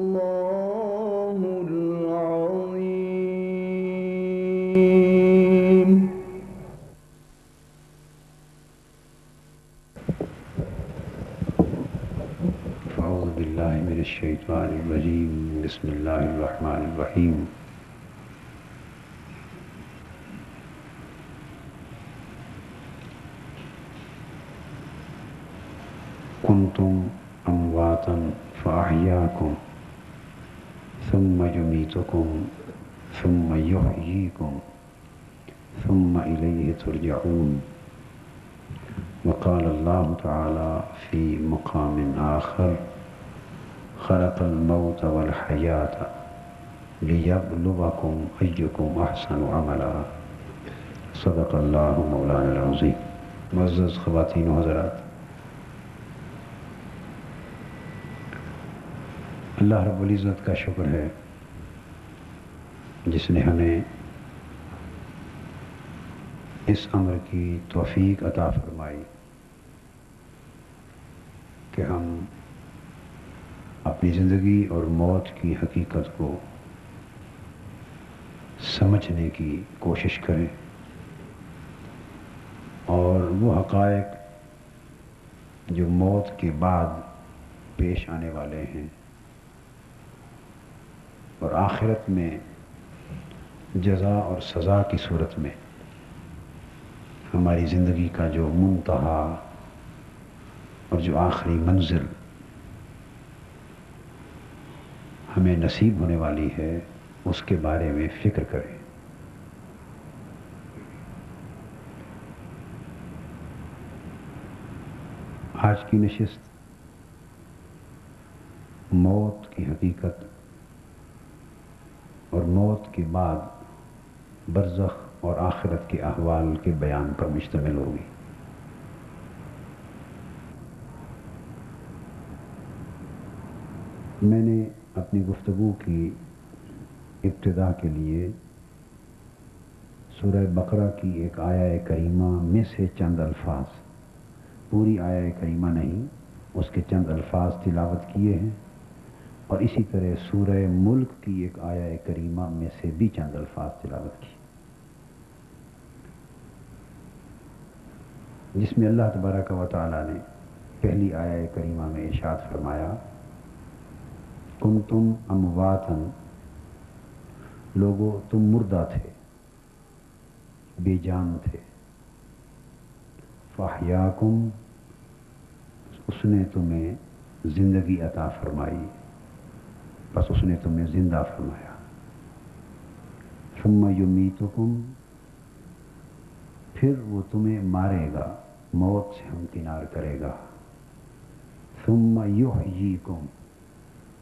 الله العظيم. أعوذ بالله من الشيطان الرجيم. بسم الله الرحمن الرحيم. كنتم أمواتا فأحياكم ثم يميتكم ثم يحييكم ثم إليه ترجعون. وقال الله تعالى في مقام آخر: خلق الموت والحياة ليبلوكم أيكم أحسن عملا. صدق اللہ مولانا العظیم. معزز خواتین و حضرات، اللہ رب العزت کا شکر ہے جس نے ہمیں اس امر کی توفیق عطا فرمائی کہ ہم اپنی زندگی اور موت کی حقیقت کو سمجھنے کی کوشش کریں اور وہ حقائق جو موت کے بعد پیش آنے والے ہیں اور آخرت میں جزا اور سزا کی صورت میں ہماری زندگی کا جو منتہا اور جو آخری منزل ہمیں نصیب ہونے والی ہے اس کے بارے میں فکر کریں. آج کی نشست موت کی حقیقت اور موت کے بعد برزخ اور آخرت کے احوال کے بیان پر مشتمل ہوگی. میں نے اپنی گفتگو کی ابتدا کے لیے سورہ بقرہ کی ایک آیہ کریمہ میں سے چند الفاظ، پوری آیہ کریمہ نہیں، اس کے چند الفاظ تلاوت کیے ہیں، اور اسی طرح سورہ ملک کی ایک آیہ کریمہ میں سے بھی چند الفاظ تلاوت کی، جس میں اللہ تبارک و تعالی نے پہلی آیہ کریمہ میں ارشاد فرمایا: کنتم امواتا، لوگو تم مردہ تھے، بے جان تھے، فاحیاکم، اس نے تمہیں زندگی عطا فرمائی، بس اس نے تمہیں زندہ فرمایا. ثم یمیتکم، پھر وہ تمہیں مارے گا، موت سے ہمکنار کرے گا. ثم یحییکم،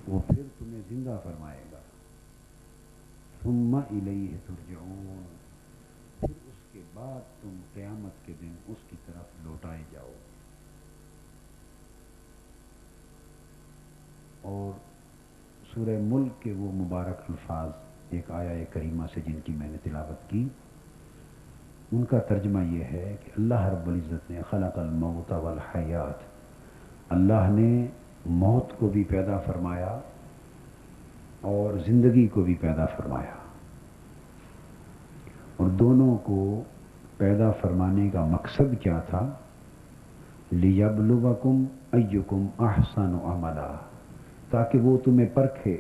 وہ پھر تمہیں زندہ فرمائے گا. ثم الیہ ترجعون، پھر اس کے بعد تم قیامت کے دن اس کی طرف لوٹائے جاؤ. اور سورہ ملک کے وہ مبارک الفاظ ایک آیہ کریمہ سے جن کی میں نے تلاوت کی، ان کا ترجمہ یہ ہے کہ اللہ رب العزت نے خلق الموت والحیات، اللہ نے موت کو بھی پیدا فرمایا اور زندگی کو بھی پیدا فرمایا، اور دونوں کو پیدا فرمانے کا مقصد کیا تھا؟ لِيَبْلُوَكُمْ أَيُّكُمْ أَحْسَنُ عَمَلًا، تاکہ وہ تمہیں پرکھے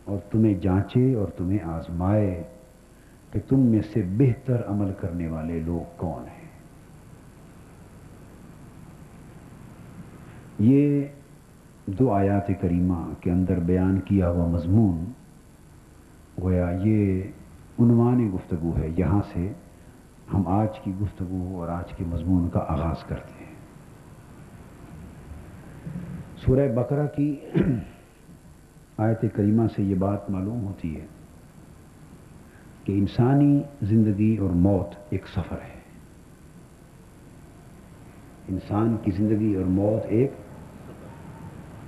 اور تمہیں جانچے اور تمہیں آزمائے کہ تم میں سے بہتر عمل کرنے والے لوگ کون ہیں. یہ دو آیات کریمہ کے اندر بیان کیا ہوا مضمون گویا یہ عنوان گفتگو ہے. یہاں سے ہم آج کی گفتگو اور آج کے مضمون کا آغاز کرتے ہیں. سورہ بقرہ کی آیت کریمہ سے یہ بات معلوم ہوتی ہے کہ انسانی زندگی اور موت ایک سفر ہے. انسان کی زندگی اور موت ایک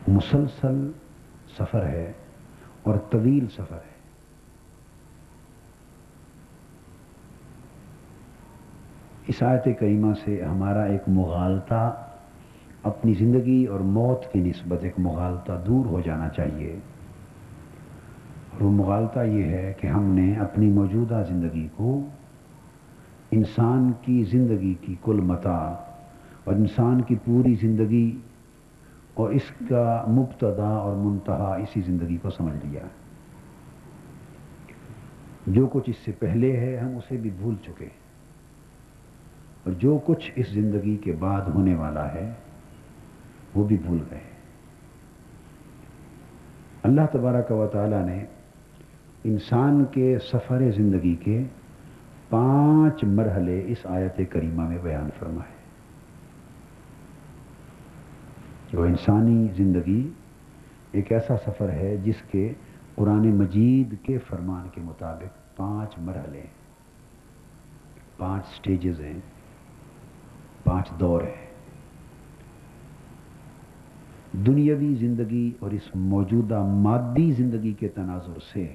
مسلسل سفر ہے اور طویل سفر ہے. اس آیت کریمہ سے ہمارا ایک مغالطہ اپنی زندگی اور موت کی نسبت ایک مغالطہ دور ہو جانا چاہیے، اور وہ مغالطہ یہ ہے کہ ہم نے اپنی موجودہ زندگی کو انسان کی زندگی کی کل متاع اور انسان کی پوری زندگی اور اس کا مبتدا اور منتہا اسی زندگی کو سمجھ لیا۔ جو کچھ اس سے پہلے ہے ہم اسے بھی بھول چکے، اور جو کچھ اس زندگی کے بعد ہونے والا ہے وہ بھی بھول گئے۔ اللہ تبارک و تعالی نے انسان کے سفر زندگی کے 5 مرحلے اس آیت کریمہ میں بیان فرمائے۔ جو انسانی زندگی ایک ایسا سفر ہے جس کے قرآن مجید کے فرمان کے مطابق 5 مرحلے، 5 سٹیجز ہیں، 5 دور ہیں۔ دنیاوی زندگی اور اس موجودہ مادی زندگی کے تناظر سے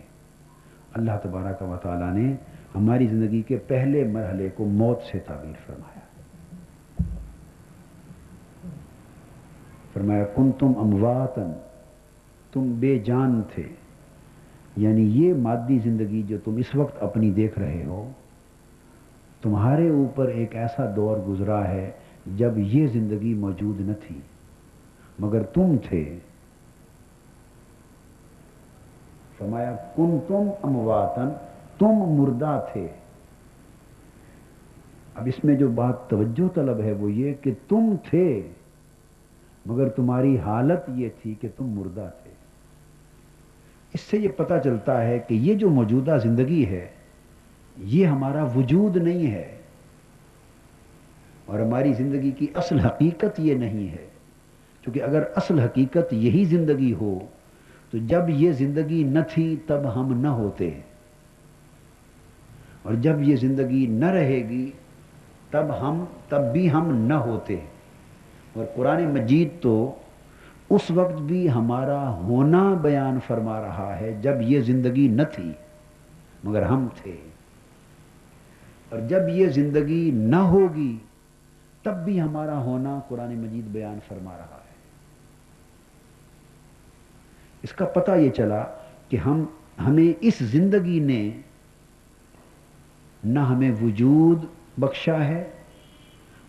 اللہ تبارک و تعالی نے ہماری زندگی کے پہلے مرحلے کو موت سے تعبیر فرمایا۔ فرمایا کنتم امواتا، تم بے جان تھے، یعنی یہ مادی زندگی جو تم اس وقت اپنی دیکھ رہے ہو، تمہارے اوپر ایک ایسا دور گزرا ہے جب یہ زندگی موجود نہ تھی، مگر تم تھے۔ فرمایا کنتم امواتا، تم مردہ تھے۔ اب اس میں جو بات توجہ طلب ہے وہ یہ کہ تم تھے مگر تمہاری حالت یہ تھی کہ تم مردہ تھے۔ اس سے یہ پتہ چلتا ہے کہ یہ جو موجودہ زندگی ہے یہ ہمارا وجود نہیں ہے، اور ہماری زندگی کی اصل حقیقت یہ نہیں ہے، کیونکہ اگر اصل حقیقت یہی زندگی ہو تو جب یہ زندگی نہ تھی تب ہم نہ ہوتے، اور جب یہ زندگی نہ رہے گی تب بھی ہم نہ ہوتے۔ اور قرآن مجید تو اس وقت بھی ہمارا ہونا بیان فرما رہا ہے جب یہ زندگی نہ تھی مگر ہم تھے، اور جب یہ زندگی نہ ہوگی تب بھی ہمارا ہونا قرآن مجید بیان فرما رہا ہے۔ اس کا پتہ یہ چلا کہ ہمیں اس زندگی نے نہ ہمیں وجود بخشا ہے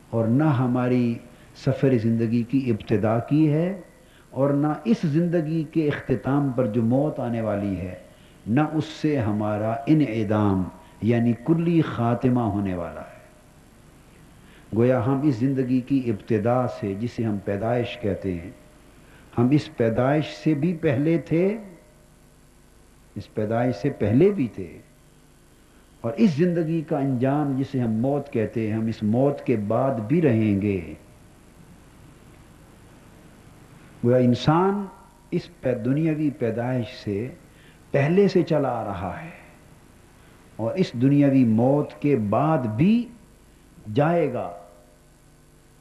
اور نہ ہماری سفر زندگی کی ابتدا کی ہے، اور نہ اس زندگی کے اختتام پر جو موت آنے والی ہے نہ اس سے ہمارا انعدام یعنی کلی خاتمہ ہونے والا ہے۔ گویا ہم اس زندگی کی ابتدا سے، جسے ہم پیدائش کہتے ہیں، ہم اس پیدائش سے بھی پہلے تھے، اس پیدائش سے پہلے بھی تھے، اور اس زندگی کا انجام جسے ہم موت کہتے ہیں ہم اس موت کے بعد بھی رہیں گے۔ وہ انسان اس دنیاوی پیدائش سے پہلے سے چلا آ رہا ہے، اور اس دنیاوی موت کے بعد بھی جائے گا۔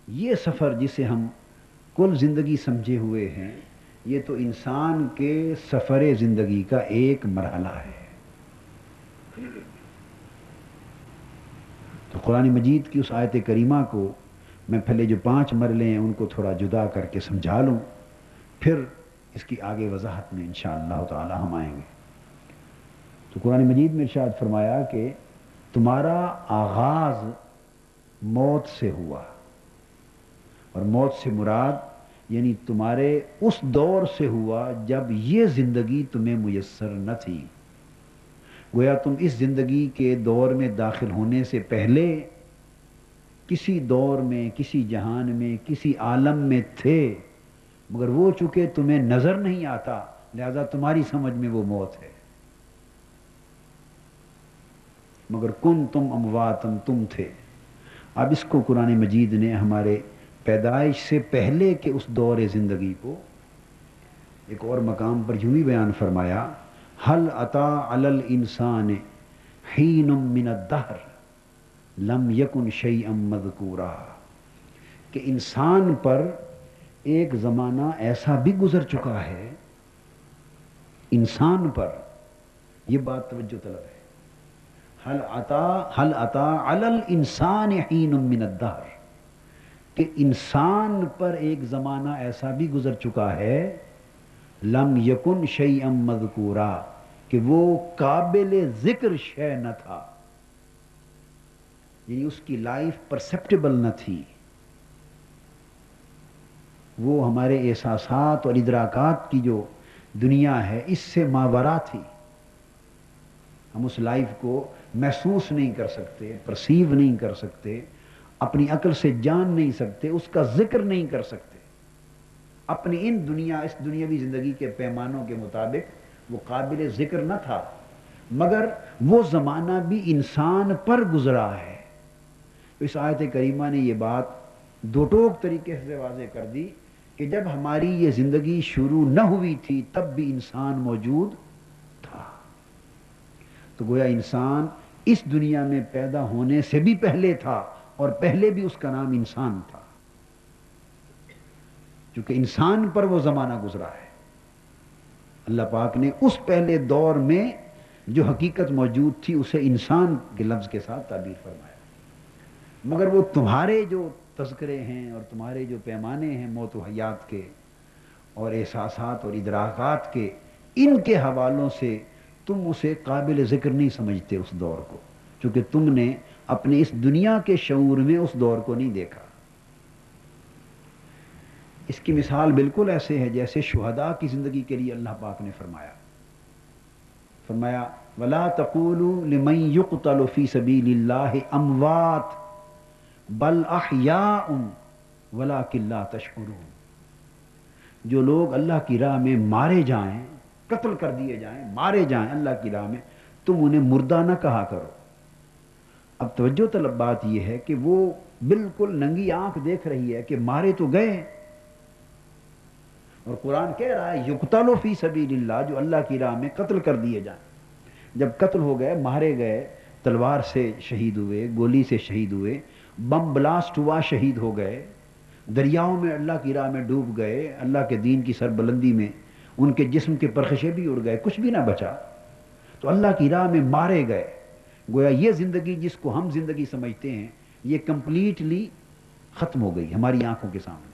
یہ سفر جسے ہم کل زندگی سمجھے ہوئے ہیں یہ تو انسان کے سفر زندگی کا ایک مرحلہ ہے۔ تو قرآن مجید کی اس آیت کریمہ کو میں پہلے جو 5 مرحلے ہیں ان کو تھوڑا جدا کر کے سمجھا لوں، پھر اس کی آگے وضاحت میں انشاءاللہ تعالی ہم آئیں گے۔ تو قرآن مجید میں ارشاد فرمایا کہ تمہارا آغاز موت سے ہوا، اور موت سے مراد یعنی تمہارے اس دور سے ہوا جب یہ زندگی تمہیں میسر نہ تھی۔ گویا تم اس زندگی کے دور میں داخل ہونے سے پہلے کسی دور میں، کسی جہان میں، کسی عالم میں تھے، مگر وہ چونکہ تمہیں نظر نہیں آتا لہذا تمہاری سمجھ میں وہ موت ہے۔ مگر کنتم امواتن، تم تھے۔ اب اس کو قرآن مجید نے ہمارے پیدائش سے پہلے کے اس دور زندگی کو ایک اور مقام پر یوں ہی بیان فرمایا، هل اتی علی الانسان حین من الدہر لم یکن شیئا مذکورا، کہ انسان پر ایک زمانہ ایسا بھی گزر چکا ہے، انسان پر، یہ بات توجہ طلب ہے، هل اتی علی الانسان حین من الدہر، کہ انسان پر ایک زمانہ ایسا بھی گزر چکا ہے لم یکن شیئا مذکورا، کہ وہ قابل ذکر شے نہ تھا، یعنی اس کی لائف پرسپٹیبل نہ تھی، وہ ہمارے احساسات اور ادراکات کی جو دنیا ہے اس سے ماورا تھی، ہم اس لائف کو محسوس نہیں کر سکتے، پرسیو نہیں کر سکتے، اپنی عقل سے جان نہیں سکتے، اس کا ذکر نہیں کر سکتے، اپنی اس دنیاوی زندگی کے پیمانوں کے مطابق وہ قابل ذکر نہ تھا، مگر وہ زمانہ بھی انسان پر گزرا ہے۔ اس آیت کریمہ نے یہ بات دو ٹوک طریقے سے واضح کر دی کہ جب ہماری یہ زندگی شروع نہ ہوئی تھی تب بھی انسان موجود تھا، تو گویا انسان اس دنیا میں پیدا ہونے سے بھی پہلے تھا، اور پہلے بھی اس کا نام انسان تھا، چونکہ انسان پر وہ زمانہ گزرا ہے۔ اللہ پاک نے اس پہلے دور میں جو حقیقت موجود تھی اسے انسان کے لفظ کے ساتھ تعبیر فرمایا، مگر وہ تمہارے جو تذکرے ہیں اور تمہارے جو پیمانے ہیں موت و حیات کے اور احساسات اور ادراکات کے، ان کے حوالوں سے تم اسے قابل ذکر نہیں سمجھتے اس دور کو، چونکہ تم نے اپنے اس دنیا کے شعور میں اس دور کو نہیں دیکھا۔ اس کی مثال بالکل ایسے ہے جیسے شہداء کی زندگی کے لیے اللہ پاک نے فرمایا وَلَا تَقُولُوا لِمَنْ يُقْتَلُ فِي سَبِيلِ اللَّهِ أَمْوَاتٌ بَلْ أَحْيَاءٌ وَلَكِنْ لَا تَشْعُرُونَ، جو لوگ اللہ کی راہ میں مارے جائیں، قتل کر دیے جائیں، مارے جائیں اللہ کی راہ میں، تم انہیں مردہ نہ کہا کرو۔ اب توجہ طلب بات یہ ہے کہ وہ بالکل ننگی آنکھ دیکھ رہی ہے کہ مارے تو گئے، اور قرآن کہہ رہا ہے یقتل فی سبیل اللہ، جو اللہ کی راہ میں قتل کر دیے جائیں۔ جب قتل ہو گئے، مارے گئے، تلوار سے شہید ہوئے، گولی سے شہید ہوئے، بم بلاسٹ ہوا شہید ہو گئے، دریاؤں میں اللہ کی راہ میں ڈوب گئے، اللہ کے دین کی سربلندی میں ان کے جسم کے پرخشے بھی اڑ گئے، کچھ بھی نہ بچا، تو اللہ کی راہ میں مارے گئے۔ گویا یہ زندگی جس کو ہم زندگی سمجھتے ہیں یہ کمپلیٹلی ختم ہو گئی ہماری آنکھوں کے سامنے۔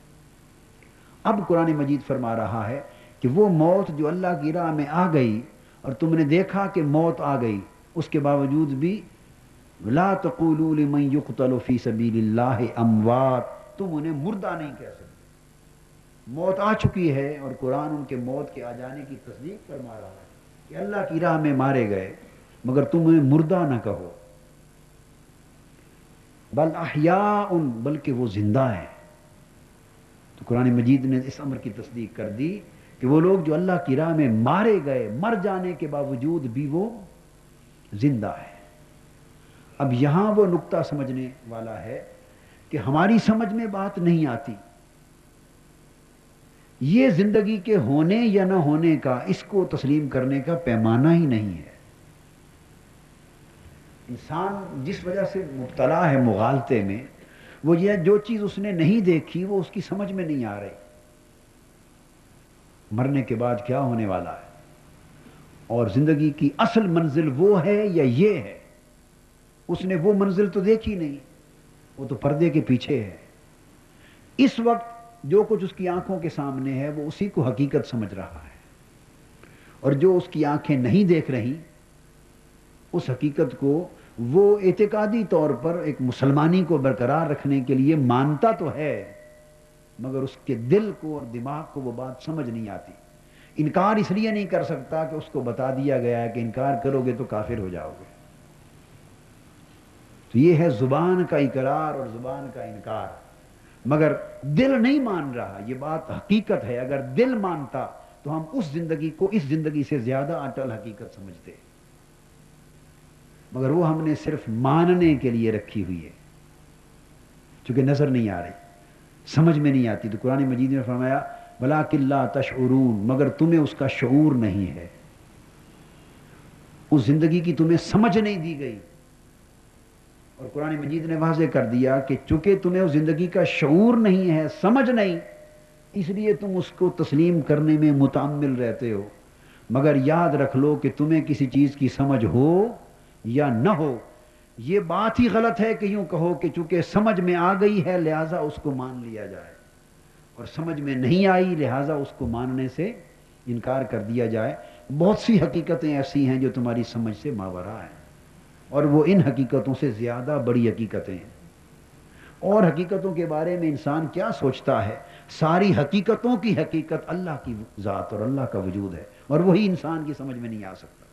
اب قرآن مجید فرما رہا ہے کہ وہ موت جو اللہ کی راہ میں آ گئی اور تم نے دیکھا کہ موت آ گئی، اس کے باوجود بھی لا تقولوا لمن يقتل فی سبیل اللہ اموات، تم انہیں مردہ نہیں کہہ سکتے، موت آ چکی ہے، اور قرآن ان کے موت کے آ جانے کی تصدیق فرما رہا ہے کہ اللہ کی راہ میں مارے گئے، مگر تم انہیں مردہ نہ کہو، بل احیاء، بلکہ وہ زندہ ہیں۔ تو قرآن مجید نے اس امر کی تصدیق کر دی کہ وہ لوگ جو اللہ کی راہ میں مارے گئے، مر جانے کے باوجود بھی وہ زندہ ہے۔ اب یہاں وہ نقطہ سمجھنے والا ہے کہ ہماری سمجھ میں بات نہیں آتی، یہ زندگی کے ہونے یا نہ ہونے کا، اس کو تسلیم کرنے کا پیمانہ ہی نہیں ہے۔ انسان جس وجہ سے مبتلا ہے مغالطے میں، وہ یہ جو چیز اس نے نہیں دیکھی وہ اس کی سمجھ میں نہیں آ رہی، مرنے کے بعد کیا ہونے والا ہے، اور زندگی کی اصل منزل وہ ہے یا یہ ہے، اس نے وہ منزل تو دیکھی نہیں، وہ تو پردے کے پیچھے ہے۔ اس وقت جو کچھ اس کی آنکھوں کے سامنے ہے وہ اسی کو حقیقت سمجھ رہا ہے، اور جو اس کی آنکھیں نہیں دیکھ رہی اس حقیقت کو وہ اعتقادی طور پر ایک مسلمانی کو برقرار رکھنے کے لیے مانتا تو ہے، مگر اس کے دل کو اور دماغ کو وہ بات سمجھ نہیں آتی۔ انکار اس لیے نہیں کر سکتا کہ اس کو بتا دیا گیا ہے کہ انکار کرو گے تو کافر ہو جاؤ گے۔ تو یہ ہے زبان کا اقرار اور زبان کا انکار، مگر دل نہیں مان رہا، یہ بات حقیقت ہے۔ اگر دل مانتا تو ہم اس زندگی کو اس زندگی سے زیادہ اٹل حقیقت سمجھتے، مگر وہ ہم نے صرف ماننے کے لیے رکھی ہوئی ہے، چونکہ نظر نہیں آ رہی، سمجھ میں نہیں آتی۔ تو قرآن مجید نے فرمایا وَلَٰكِن لَا تَشْعُرُونَ، مگر تمہیں اس کا شعور نہیں ہے، اس زندگی کی تمہیں سمجھ نہیں دی گئی۔ اور قرآن مجید نے واضح کر دیا کہ چونکہ تمہیں اس زندگی کا شعور نہیں ہے، سمجھ نہیں، اس لیے تم اس کو تسلیم کرنے میں متعمل رہتے ہو، مگر یاد رکھ لو کہ تمہیں کسی چیز کی سمجھ ہو یا نہ ہو، یہ بات ہی غلط ہے کہ یوں کہو کہ چونکہ سمجھ میں آ گئی ہے لہٰذا اس کو مان لیا جائے، اور سمجھ میں نہیں آئی لہٰذا اس کو ماننے سے انکار کر دیا جائے۔ بہت سی حقیقتیں ایسی ہیں جو تمہاری سمجھ سے ماوراء ہیں، اور وہ ان حقیقتوں سے زیادہ بڑی حقیقتیں ہیں۔ اور حقیقتوں کے بارے میں انسان کیا سوچتا ہے؟ ساری حقیقتوں کی حقیقت اللہ کی ذات اور اللہ کا وجود ہے، اور وہی انسان کی سمجھ میں نہیں آ سکتا۔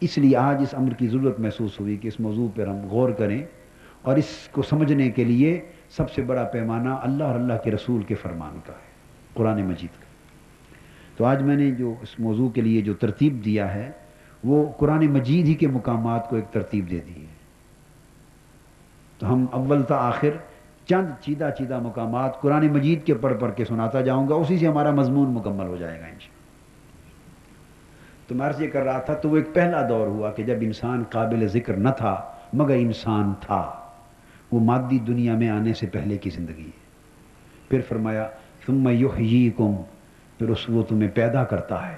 اس لیے آج اس امر کی ضرورت محسوس ہوئی کہ اس موضوع پر ہم غور کریں، اور اس کو سمجھنے کے لیے سب سے بڑا پیمانہ اللہ اور اللہ کے رسول کے فرمان کا ہے، قرآن مجید کا۔ تو آج میں نے جو اس موضوع کے لیے جو ترتیب دیا ہے وہ قرآن مجید ہی کے مقامات کو ایک ترتیب دے دی ہے۔ تو ہم اول تا آخر چند چیدہ چیدہ مقامات قرآن مجید کے پڑھ کے سناتا جاؤں گا، اسی سے ہمارا مضمون مکمل ہو جائے گا انشاءاللہ۔ تو میں عرض یہ کر رہا تھا، تو وہ ایک پہلا دور ہوا کہ جب انسان قابل ذکر نہ تھا مگر انسان تھا، وہ مادی دنیا میں آنے سے پہلے کی زندگی ہے۔ پھر فرمایا ثم یحییکم، پھر وہ تمہیں پیدا کرتا ہے۔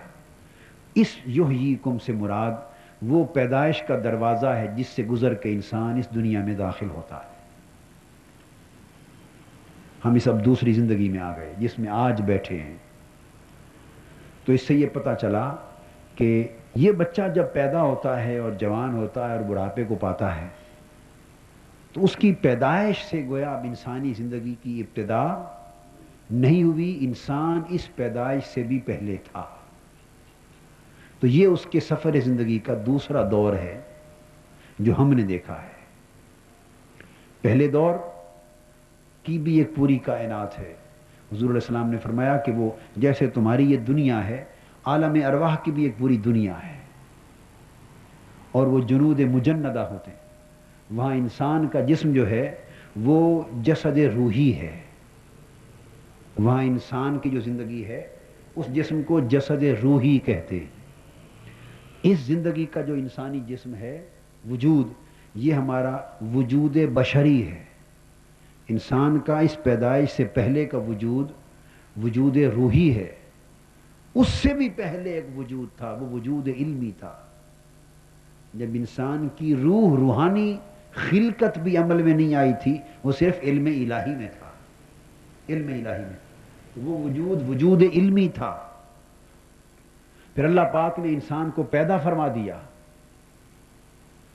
اس یحییکم سے مراد وہ پیدائش کا دروازہ ہے جس سے گزر کے انسان اس دنیا میں داخل ہوتا ہے۔ ہم اس اب دوسری زندگی میں آ گئے جس میں آج بیٹھے ہیں۔ تو اس سے یہ پتہ چلا کہ یہ بچہ جب پیدا ہوتا ہے اور جوان ہوتا ہے اور بڑھاپے کو پاتا ہے تو اس کی پیدائش سے گویا اب انسانی زندگی کی ابتدا نہیں ہوئی، انسان اس پیدائش سے بھی پہلے تھا۔ تو یہ اس کے سفر زندگی کا دوسرا دور ہے جو ہم نے دیکھا ہے۔ پہلے دور کی بھی ایک پوری کائنات ہے۔ حضور علیہ السلام نے فرمایا کہ وہ جیسے تمہاری یہ دنیا ہے، عالم ارواح کی بھی ایک پوری دنیا ہے، اور وہ جنود مجندہ ہوتے ہیں۔ وہاں انسان کا جسم جو ہے وہ جسد روحی ہے، وہاں انسان کی جو زندگی ہے اس جسم کو جسد روحی کہتے ہیں۔ اس زندگی کا جو انسانی جسم ہے وجود، یہ ہمارا وجود بشری ہے۔ انسان کا اس پیدائش سے پہلے کا وجود وجود روحی ہے۔ اس سے بھی پہلے ایک وجود تھا، وہ وجود علمی تھا۔ جب انسان کی روحانی خلقت بھی عمل میں نہیں آئی تھی، وہ صرف علم الہی میں تھا، علم الہی میں وہ وجود علمی تھا۔ پھر اللہ پاک نے انسان کو پیدا فرما دیا،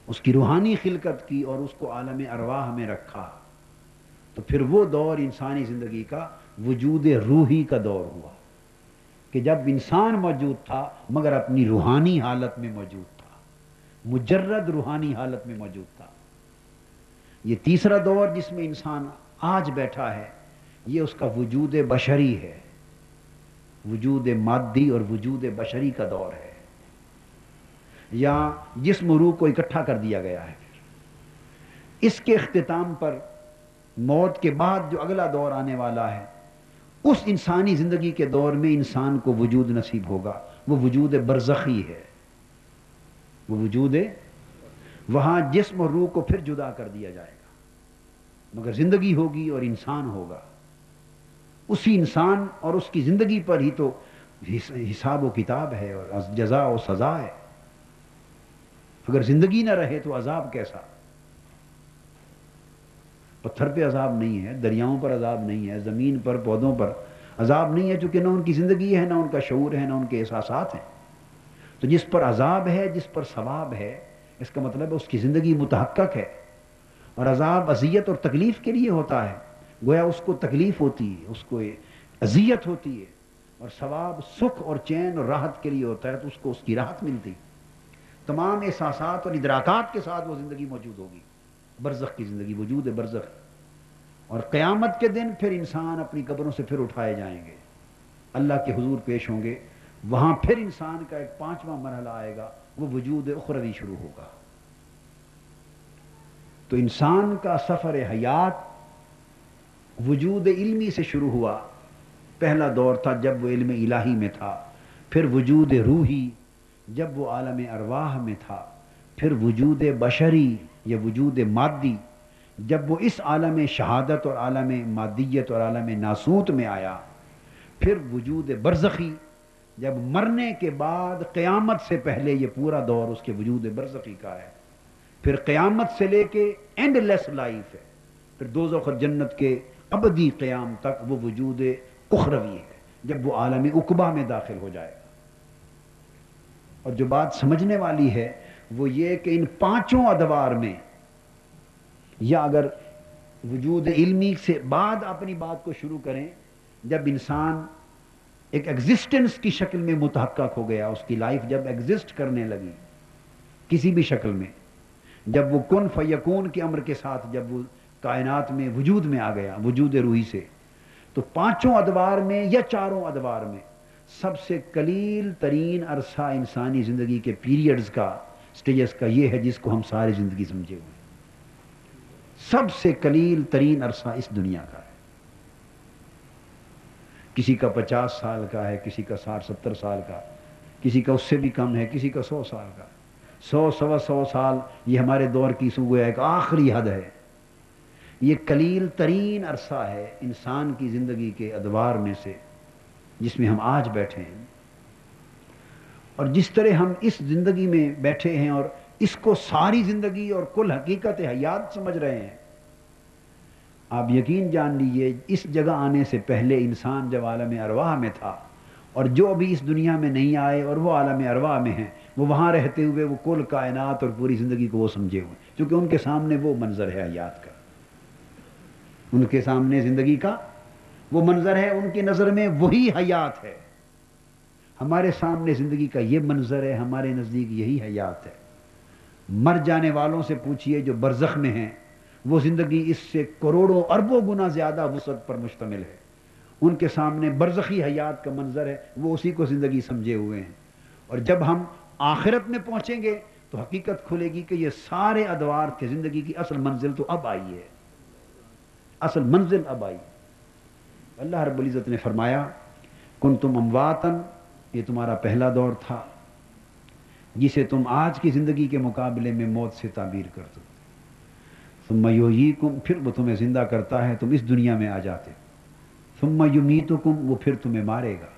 اس کی روحانی خلقت کی اور اس کو عالم ارواح میں رکھا۔ تو پھر وہ دور انسانی زندگی کا وجود روحی کا دور ہوا کہ جب انسان موجود تھا مگر اپنی روحانی حالت میں موجود تھا، مجرد روحانی حالت میں موجود تھا۔ یہ تیسرا دور جس میں انسان آج بیٹھا ہے، یہ اس کا وجود بشری ہے، وجود مادی اور وجود بشری کا دور ہے، یا جسم و روح کو اکٹھا کر دیا گیا ہے۔ اس کے اختتام پر موت کے بعد جو اگلا دور آنے والا ہے، اس انسانی زندگی کے دور میں انسان کو وجود نصیب ہوگا، وہ وجود برزخی ہے۔ وہ وجود وہاں جسم اور روح کو پھر جدا کر دیا جائے گا، مگر زندگی ہوگی اور انسان ہوگا۔ اسی انسان اور اس کی زندگی پر ہی تو حساب و کتاب ہے اور جزا و سزا ہے۔ اگر زندگی نہ رہے تو عذاب کیسا؟ پتھر پہ عذاب نہیں ہے، دریاؤں پر عذاب نہیں ہے، زمین پر پودوں پر عذاب نہیں ہے، چونکہ نہ ان کی زندگی ہے، نہ ان کا شعور ہے، نہ ان کے احساسات ہیں۔ تو جس پر عذاب ہے، جس پر ثواب ہے، اس کا مطلب ہے اس کی زندگی متحقق ہے۔ اور عذاب اذیت اور تکلیف کے لیے ہوتا ہے، گویا اس کو تکلیف ہوتی ہے، اس کو اذیت ہوتی ہے، اور ثواب سکھ اور چین اور راحت کے لیے ہوتا ہے، تو اس کو اس کی راحت ملتی۔ تمام احساسات اور ادراکات کے ساتھ وہ زندگی موجود ہوگی، برزخ کی زندگی، وجود برزخ۔ اور قیامت کے دن پھر انسان اپنی قبروں سے پھر اٹھائے جائیں گے، اللہ کے حضور پیش ہوں گے، وہاں پھر انسان کا ایک پانچواں مرحلہ آئے گا، وہ وجود اخروی شروع ہوگا۔ تو انسان کا سفر حیات وجود علمی سے شروع ہوا، پہلا دور تھا جب وہ علم الہی میں تھا، پھر وجود روحی جب وہ عالم ارواح میں تھا، پھر وجود بشری یا وجود مادی جب وہ اس عالم شہادت اور عالم مادیت اور عالم ناسوت میں آیا، پھر وجود برزخی جب مرنے کے بعد قیامت سے پہلے یہ پورا دور اس کے وجود برزخی کا ہے۔ پھر قیامت سے لے کے اینڈ لیس لائف ہے، پھر دوزخ اور جنت کے ابدی قیام تک وہ وجود اخروی ہے جب وہ عالم عقبہ میں داخل ہو جائے گا۔ اور جو بات سمجھنے والی ہے وہ یہ کہ ان پانچوں ادوار میں، یا اگر وجود علمی سے بعد اپنی بات کو شروع کریں، جب انسان ایک ایگزسٹنس کی شکل میں متحقق ہو گیا، اس کی لائف جب ایگزسٹ کرنے لگی کسی بھی شکل میں، جب وہ کن فیکون کے امر کے ساتھ جب وہ کائنات میں وجود میں آ گیا وجود روحی سے، تو پانچوں ادوار میں یا چاروں ادوار میں سب سے قلیل ترین عرصہ انسانی زندگی کے پیریڈز کا، سٹیجز کا یہ ہے جس کو ہم ساری زندگی سمجھے ہوئے، سب سے قلیل ترین عرصہ اس دنیا کا ہے۔ کسی کا 50 سال کا ہے، کسی کا 60-70 سال کا، کسی کا اس سے بھی کم ہے، کسی کا 100 سال کا۔ 100 سال یہ ہمارے دور کی سوگویا ایک آخری حد ہے۔ یہ قلیل ترین عرصہ ہے انسان کی زندگی کے ادوار میں سے جس میں ہم آج بیٹھے ہیں، اور جس طرح ہم اس زندگی میں بیٹھے ہیں اور اس کو ساری زندگی اور کل حقیقت حیات سمجھ رہے ہیں، آپ یقین جان لیجئے اس جگہ آنے سے پہلے انسان جب عالم ارواح میں تھا، اور جو ابھی اس دنیا میں نہیں آئے اور وہ عالم ارواح میں ہیں، وہ وہاں رہتے ہوئے وہ کل کائنات اور پوری زندگی کو وہ سمجھے ہوئے، کیونکہ ان کے سامنے وہ منظر ہے حیات کا، ان کے سامنے زندگی کا وہ منظر ہے، ان کی نظر میں وہی حیات ہے۔ ہمارے سامنے زندگی کا یہ منظر ہے، ہمارے نزدیک یہی حیات ہے۔ مر جانے والوں سے پوچھئے جو برزخ میں ہیں، وہ زندگی اس سے کروڑوں اربوں گنا زیادہ وسعت پر مشتمل ہے، ان کے سامنے برزخی حیات کا منظر ہے، وہ اسی کو زندگی سمجھے ہوئے ہیں۔ اور جب ہم آخرت میں پہنچیں گے تو حقیقت کھلے گی کہ یہ سارے ادوار تھے، زندگی کی اصل منزل تو اب آئی ہے، اصل منزل اب آئی۔ اللہ رب العزت نے فرمایا کنتم امواتن، یہ تمہارا پہلا دور تھا جسے تم آج کی زندگی کے مقابلے میں موت سے تعبیر کرتے ہو، ثم یحییکم، پھر وہ تمہیں زندہ کرتا ہے، تم اس دنیا میں آ جاتے، ثم یمیتکم، وہ پھر تمہیں مارے گا۔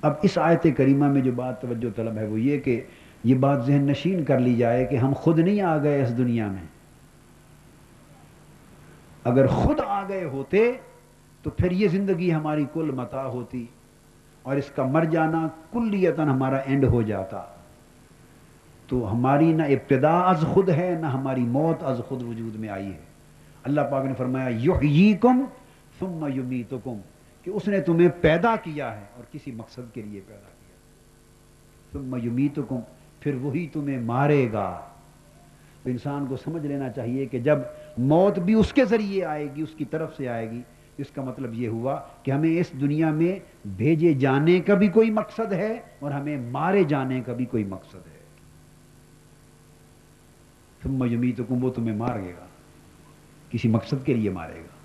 اب اس آیت کریمہ میں جو بات توجہ طلب ہے وہ یہ کہ یہ بات ذہن نشین کر لی جائے کہ ہم خود نہیں آ گئے اس دنیا میں، اگر خود آ گئے ہوتے تو پھر یہ زندگی ہماری کل متاع ہوتی اور اس کا مر جانا کلیتاً ہمارا اینڈ ہو جاتا، تو ہماری نہ ابتدا از خود ہے نہ ہماری موت از خود وجود میں آئی ہے۔ اللہ پاک نے فرمایا یحییکم ثم یمیتکم، کہ اس نے تمہیں پیدا کیا ہے اور کسی مقصد کے لیے پیدا کیا، ثم یمیتکم، پھر وہی تمہیں مارے گا۔ تو انسان کو سمجھ لینا چاہیے کہ جب موت بھی اس کے ذریعے آئے گی، اس کی طرف سے آئے گی، اس کا مطلب یہ ہوا کہ ہمیں اس دنیا میں بھیجے جانے کا بھی کوئی مقصد ہے اور ہمیں مارے جانے کا بھی کوئی مقصد ہے۔ ثم یمیتکم، وہ تمہیں مار گے گا، کسی مقصد کے لیے مارے گا۔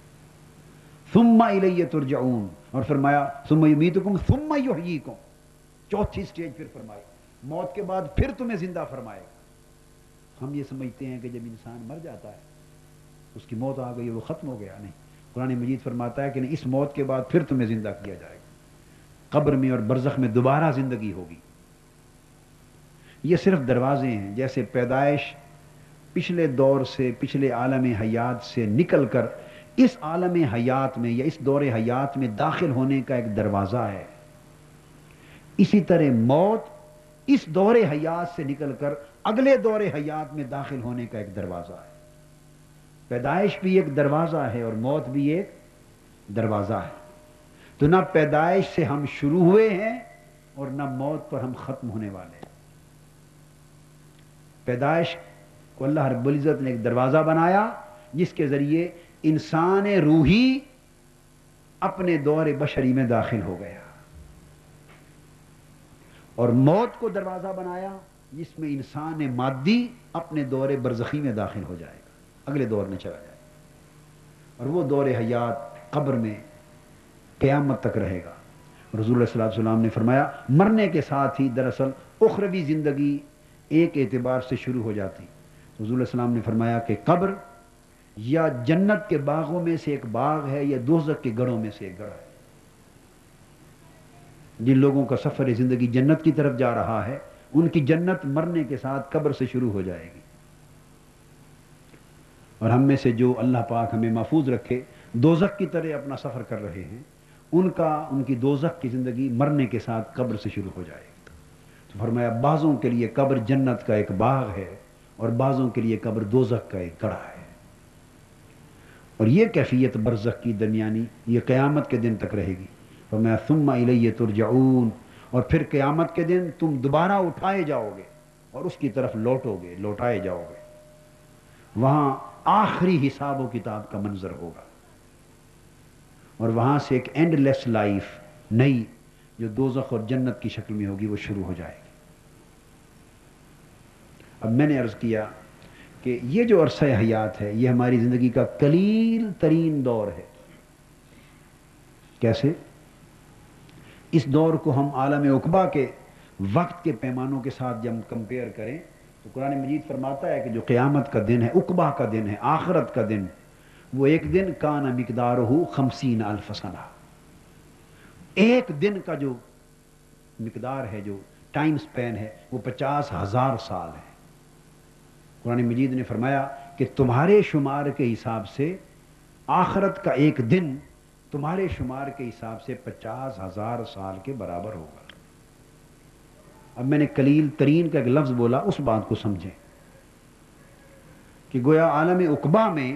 ثم الی ترجعون، اور فرمایا ثم یمیتکم ثم یحییکم، چوتھی سٹیج پھر فرمائی، موت کے بعد پھر تمہیں زندہ فرمائے گا۔ ہم یہ سمجھتے ہیں کہ جب انسان مر جاتا ہے اس کی موت آ گئی وہ ختم ہو گیا، نہیں، قرآن مجید فرماتا ہے کہ نہیں، اس موت کے بعد پھر تمہیں زندہ کیا جائے گا، قبر میں اور برزخ میں دوبارہ زندگی ہوگی۔ یہ صرف دروازے ہیں، جیسے پیدائش پچھلے دور سے، پچھلے عالم حیات سے نکل کر اس عالم حیات میں یا اس دور حیات میں داخل ہونے کا ایک دروازہ ہے، اسی طرح موت اس دور حیات سے نکل کر اگلے دور حیات میں داخل ہونے کا ایک دروازہ ہے۔ پیدائش بھی ایک دروازہ ہے اور موت بھی ایک دروازہ ہے، تو نہ پیدائش سے ہم شروع ہوئے ہیں اور نہ موت پر ہم ختم ہونے والے ہیں۔ پیدائش کو اللہ رب العزت نے ایک دروازہ بنایا جس کے ذریعے انسان روحی اپنے دور بشری میں داخل ہو گیا، اور موت کو دروازہ بنایا جس میں انسان مادی اپنے دور برزخی میں داخل ہو جائے گا، اگلے دور میں چلا جائے گا، اور وہ دور حیات قبر میں قیامت تک رہے گا۔ رسول اللہ صلی اللہ علیہ وسلم نے فرمایا مرنے کے ساتھ ہی دراصل اخروی زندگی ایک اعتبار سے شروع ہو جاتی۔ رسول اللہ صلی اللہ علیہ وسلم نے فرمایا کہ قبر یا جنت کے باغوں میں سے ایک باغ ہے یا دوزخ کے گڑھوں میں سے ایک گڑھ ہے۔ جن لوگوں کا سفر زندگی جنت کی طرف جا رہا ہے ان کی جنت مرنے کے ساتھ قبر سے شروع ہو جائے گی. اور ہم میں سے جو اللہ پاک ہمیں محفوظ رکھے دوزخ کی طرح اپنا سفر کر رہے ہیں، ان کی دوزخ کی زندگی مرنے کے ساتھ قبر سے شروع ہو جائے گی. تو فرمایا بعضوں کے لیے قبر جنت کا ایک باغ ہے اور بعضوں کے لیے قبر دوزخ کا ایک گڑھا ہے. اور یہ کیفیت برزخ کی درمیانی یہ قیامت کے دن تک رہے گی. فرمایا ثم الی ترجعون، اور پھر قیامت کے دن تم دوبارہ اٹھائے جاؤ گے اور اس کی طرف لوٹائے جاؤ گے. وہاں آخری حساب و کتاب کا منظر ہوگا اور وہاں سے ایک اینڈ لیس لائف نئی جو دوزخ اور جنت کی شکل میں ہوگی وہ شروع ہو جائے گی. اب میں نے عرض کیا کہ یہ جو عرصہ حیات ہے یہ ہماری زندگی کا قلیل ترین دور ہے. کیسے؟ اس دور کو ہم عالم عقبہ کے وقت کے پیمانوں کے ساتھ جب ہم کمپیئر کریں تو قرآن مجید فرماتا ہے کہ جو قیامت کا دن ہے، عقبہ کا دن ہے، آخرت کا دن، وہ ایک دن کان مقدارہ 50,000 سنہ. ایک دن کا جو مقدار ہے، جو ٹائم سپین ہے، وہ 50,000 سال ہے. قرآن مجید نے فرمایا کہ تمہارے شمار کے حساب سے آخرت کا ایک دن تمہارے شمار کے حساب سے 50,000 سال کے برابر ہوگا. اب میں نے قلیل ترین کا ایک لفظ بولا، اس بات کو سمجھیں کہ گویا عالم عقبہ میں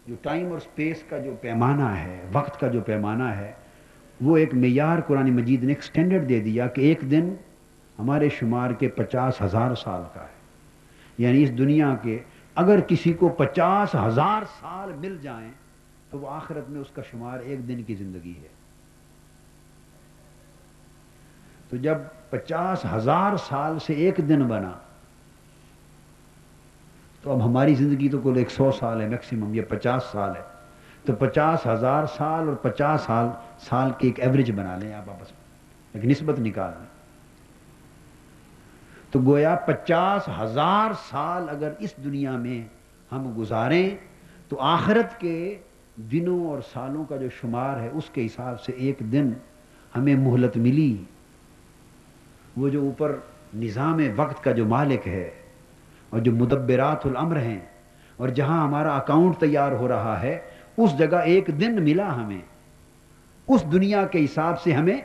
جو ٹائم اور سپیس کا جو پیمانہ ہے، وقت کا جو پیمانہ ہے، وہ ایک معیار قرآن مجید نے ایک سٹینڈرڈ دے دیا کہ ایک دن ہمارے شمار کے 50,000 سال کا ہے. یعنی اس دنیا کے اگر کسی کو 50,000 سال مل جائیں تو وہ آخرت میں اس کا شمار ایک دن کی زندگی ہے. تو جب 50,000 سال سے ایک دن بنا تو اب ہماری زندگی تو کل 100 سال ہے میکسیمم، یہ 50 سال ہے. تو 50,000 سال اور 50 سال کی ایک ایوریج بنا لیں آپ آپس میں، ایک نسبت نکال لیں. تو گویا 50,000 سال اگر اس دنیا میں ہم گزاریں تو آخرت کے دنوں اور سالوں کا جو شمار ہے اس کے حساب سے ایک دن ہمیں مہلت ملی. وہ جو اوپر نظام وقت کا جو مالک ہے اور جو مدبرات الامر ہیں اور جہاں ہمارا اکاؤنٹ تیار ہو رہا ہے، اس جگہ ایک دن ملا ہمیں. اس دنیا کے حساب سے ہمیں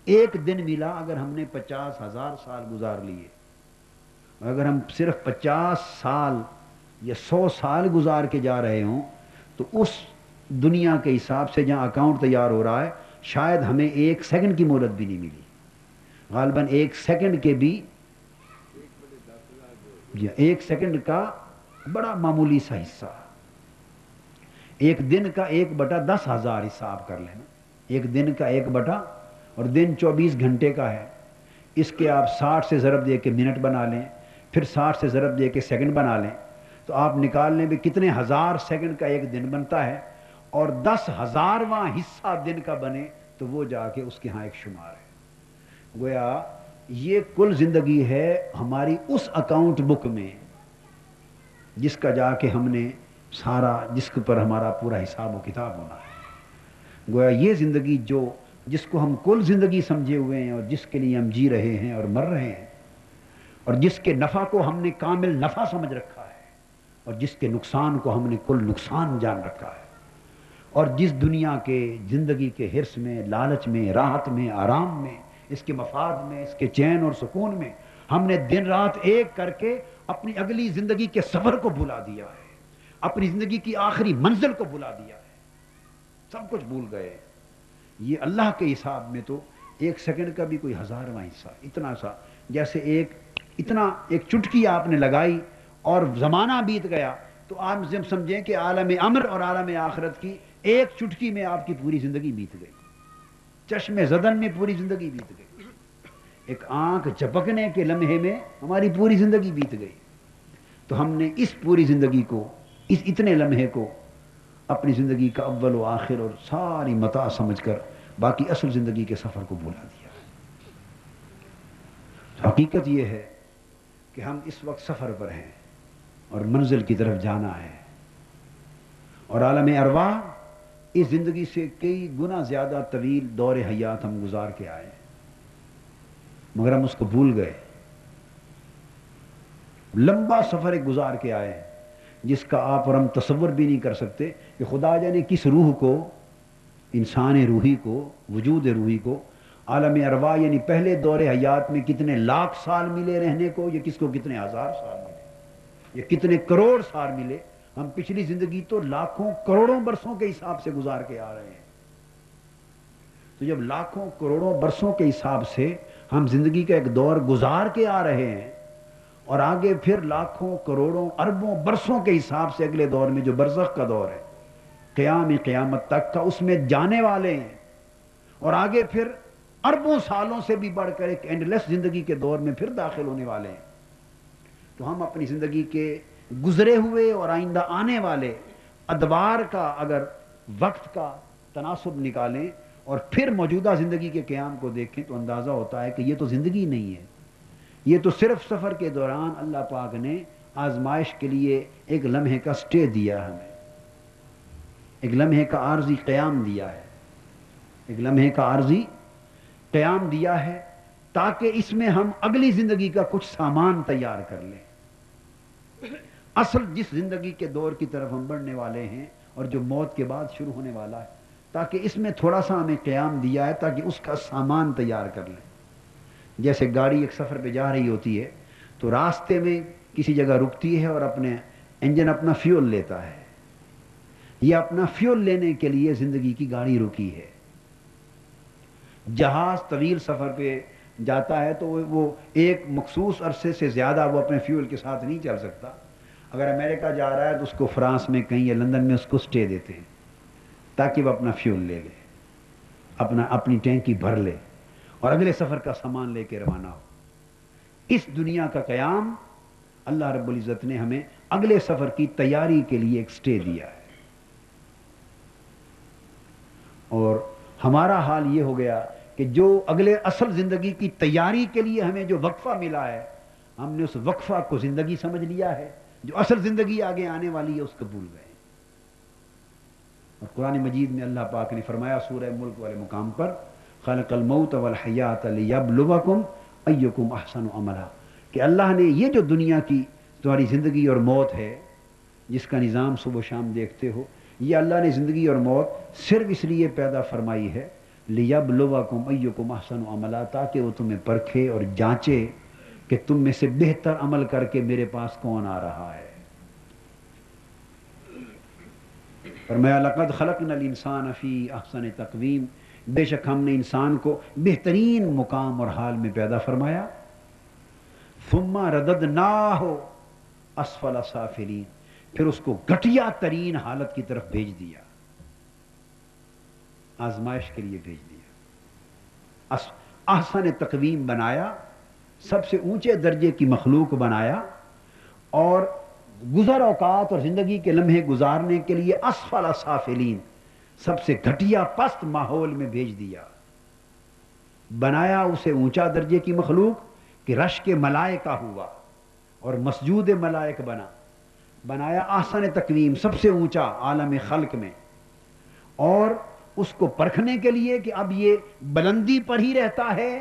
ایک دن ملا اگر ہم نے 50,000 سال گزار لیے. اور اگر ہم صرف 50 سال یا 100 سال گزار کے جا رہے ہوں تو اس دنیا کے حساب سے جہاں اکاؤنٹ تیار ہو رہا ہے شاید ہمیں ایک سیکنڈ کی مہلت بھی نہیں ملی. غالباً ایک سیکنڈ کے بھی ایک سیکنڈ کا بڑا معمولی سا حصہ، ایک دن کا 1/10,000 حساب کر لینا. ایک دن کا 1/، اور دن 24 گھنٹے کا ہے، اس کے آپ 60 سے ضرب دے کے منٹ بنا لیں، پھر 60 سے ضرب دے کے سیکنڈ بنا لیں تو آپ نکال لیں بھی کتنے ہزار سیکنڈ کا ایک دن بنتا ہے. اور 10,000واں حصہ دن کا بنے تو وہ جا کے اس کے ہاں ایک شمار ہے. گویا یہ کل زندگی ہے ہماری اس اکاؤنٹ بک میں جس کا جا کے ہم نے سارا، جس کے پر ہمارا پورا حساب و کتاب ہونا ہے. گویا یہ زندگی جس کو ہم کل زندگی سمجھے ہوئے ہیں اور جس کے لیے ہم جی رہے ہیں اور مر رہے ہیں اور جس کے نفع کو ہم نے کامل نفع سمجھ رکھا ہے اور جس کے نقصان کو ہم نے کل نقصان جان رکھا ہے، اور جس دنیا کے زندگی کے حرص میں، لالچ میں، راحت میں، آرام میں، اس کے مفاد میں، اس کے چین اور سکون میں ہم نے دن رات ایک کر کے اپنی اگلی زندگی کے سفر کو بھلا دیا ہے، اپنی زندگی کی آخری منزل کو بھلا دیا ہے، سب کچھ بھول گئے. یہ اللہ کے حساب میں تو ایک سیکنڈ کا بھی کوئی 1000واں حصہ، اتنا سا جیسے ایک چٹکی آپ نے لگائی اور زمانہ بیت گیا تو آپ سمجھیں کہ عالم امر اور عالم آخرت کی ایک چٹکی میں آپ کی پوری زندگی بیت گئی، چشم زدن میں پوری زندگی بیت گئی، ایک آنکھ جھپکنے کے لمحے میں ہماری پوری زندگی بیت گئی. تو ہم نے اس پوری زندگی کو، اس اتنے لمحے کو اپنی زندگی کا اول و آخر اور ساری متاع سمجھ کر باقی اصل زندگی کے سفر کو بھلا دیا. حقیقت یہ ہے کہ ہم اس وقت سفر پر ہیں اور منزل کی طرف جانا ہے، اور عالم ارواح اس زندگی سے کئی گنا زیادہ طویل دور حیات ہم گزار کے آئے. مگر ہم اس کو بھول گئے. لمبا سفر ایک گزار کے آئے ہیں جس کا آپ اور ہم تصور بھی نہیں کر سکتے کہ خدا جانے کس روح کو، انسان روحی کو، وجود روحی کو عالم ارواح یعنی پہلے دور حیات میں کتنے لاکھ سال ملے رہنے کو، یا کس کو کتنے ہزار سال ملے، یا کتنے کروڑ سال ملے. ہم پچھلی زندگی تو لاکھوں کروڑوں برسوں کے حساب سے گزار کے آ رہے ہیں. تو جب لاکھوں کروڑوں برسوں کے حساب سے ہم زندگی کا ایک دور گزار کے آ رہے ہیں، اور آگے پھر لاکھوں کروڑوں اربوں برسوں کے حساب سے اگلے دور میں جو برزخ کا دور ہے، قیامت تک کا، اس میں جانے والے ہیں، اور آگے پھر اربوں سالوں سے بھی بڑھ کر ایک اینڈلیس زندگی کے دور میں پھر داخل ہونے والے ہیں. تو ہم اپنی زندگی کے گزرے ہوئے اور آئندہ آنے والے ادوار کا اگر وقت کا تناسب نکالیں اور پھر موجودہ زندگی کے قیام کو دیکھیں تو اندازہ ہوتا ہے کہ یہ تو زندگی نہیں ہے، یہ تو صرف سفر کے دوران اللہ پاک نے آزمائش کے لیے ایک لمحے کا سٹے دیا، ہمیں ایک لمحے کا عارضی قیام دیا ہے، ایک لمحے کا عارضی قیام دیا ہے تاکہ اس میں ہم اگلی زندگی کا کچھ سامان تیار کر لیں. اصل جس زندگی کے دور کی طرف ہم بڑھنے والے ہیں اور جو موت کے بعد شروع ہونے والا ہے، تاکہ اس میں تھوڑا سا ہمیں قیام دیا ہے تاکہ اس کا سامان تیار کر لیں. جیسے گاڑی ایک سفر پہ جا رہی ہوتی ہے تو راستے میں کسی جگہ رکتی ہے اور اپنے انجن اپنا فیول لیتا ہے. یہ اپنا فیول لینے کے لیے زندگی کی گاڑی رکی ہے. جہاز طویل سفر پہ جاتا ہے تو وہ ایک مخصوص عرصے سے زیادہ وہ اپنے فیول کے ساتھ نہیں چل سکتا. اگر امریکہ جا رہا ہے تو اس کو فرانس میں کہیں یا لندن میں اس کو سٹے دیتے ہیں تاکہ وہ اپنا فیول لے لے، اپنی ٹینکی بھر لے اور اگلے سفر کا سامان لے کے روانہ ہو. اس دنیا کا قیام اللہ رب العزت نے ہمیں اگلے سفر کی تیاری کے لیے ایک سٹے دیا ہے. اور ہمارا حال یہ ہو گیا کہ جو اگلے اصل زندگی کی تیاری کے لیے ہمیں جو وقفہ ملا ہے، ہم نے اس وقفہ کو زندگی سمجھ لیا ہے. جو اصل زندگی آگے آنے والی ہے اس کو بھول گئے. اور قرآن مجید میں اللہ پاک نے فرمایا سورہ ملک والے مقام پر، خلق الموت والحیات لیبلوکم ایکم احسن عملا، کہ اللہ نے یہ جو دنیا کی تمہاری زندگی اور موت ہے جس کا نظام صبح و شام دیکھتے ہو، یہ اللہ نے زندگی اور موت صرف اس لیے پیدا فرمائی ہے لیبلوکم ایکم احسن عملا، تاکہ وہ تمہیں پرکھے اور جانچے کہ تم میں سے بہتر عمل کر کے میرے پاس کون آ رہا ہے. فرمایا لقد خلقنا الانسان فی احسن تقویم، بے شک ہم نے انسان کو بہترین مقام اور حال میں پیدا فرمایا. ثم رددناہ اسفل سافلین، پھر اس کو گھٹیا ترین حالت کی طرف بھیج دیا، آزمائش کے لیے بھیج دیا. احسن تقویم بنایا، سب سے اونچے درجے کی مخلوق بنایا، اور گزر اوقات اور زندگی کے لمحے گزارنے کے لیے اسفل سافلین، سب سے گھٹیا پست ماحول میں بھیج دیا. بنایا اسے اونچا درجے کی مخلوق کہ رش کے ملائکہ ہوا اور مسجود ملائک بنایا احسن تقویم، سب سے اونچا عالم خلق میں، اور اس کو پرکھنے کے لیے کہ اب یہ بلندی پر ہی رہتا ہے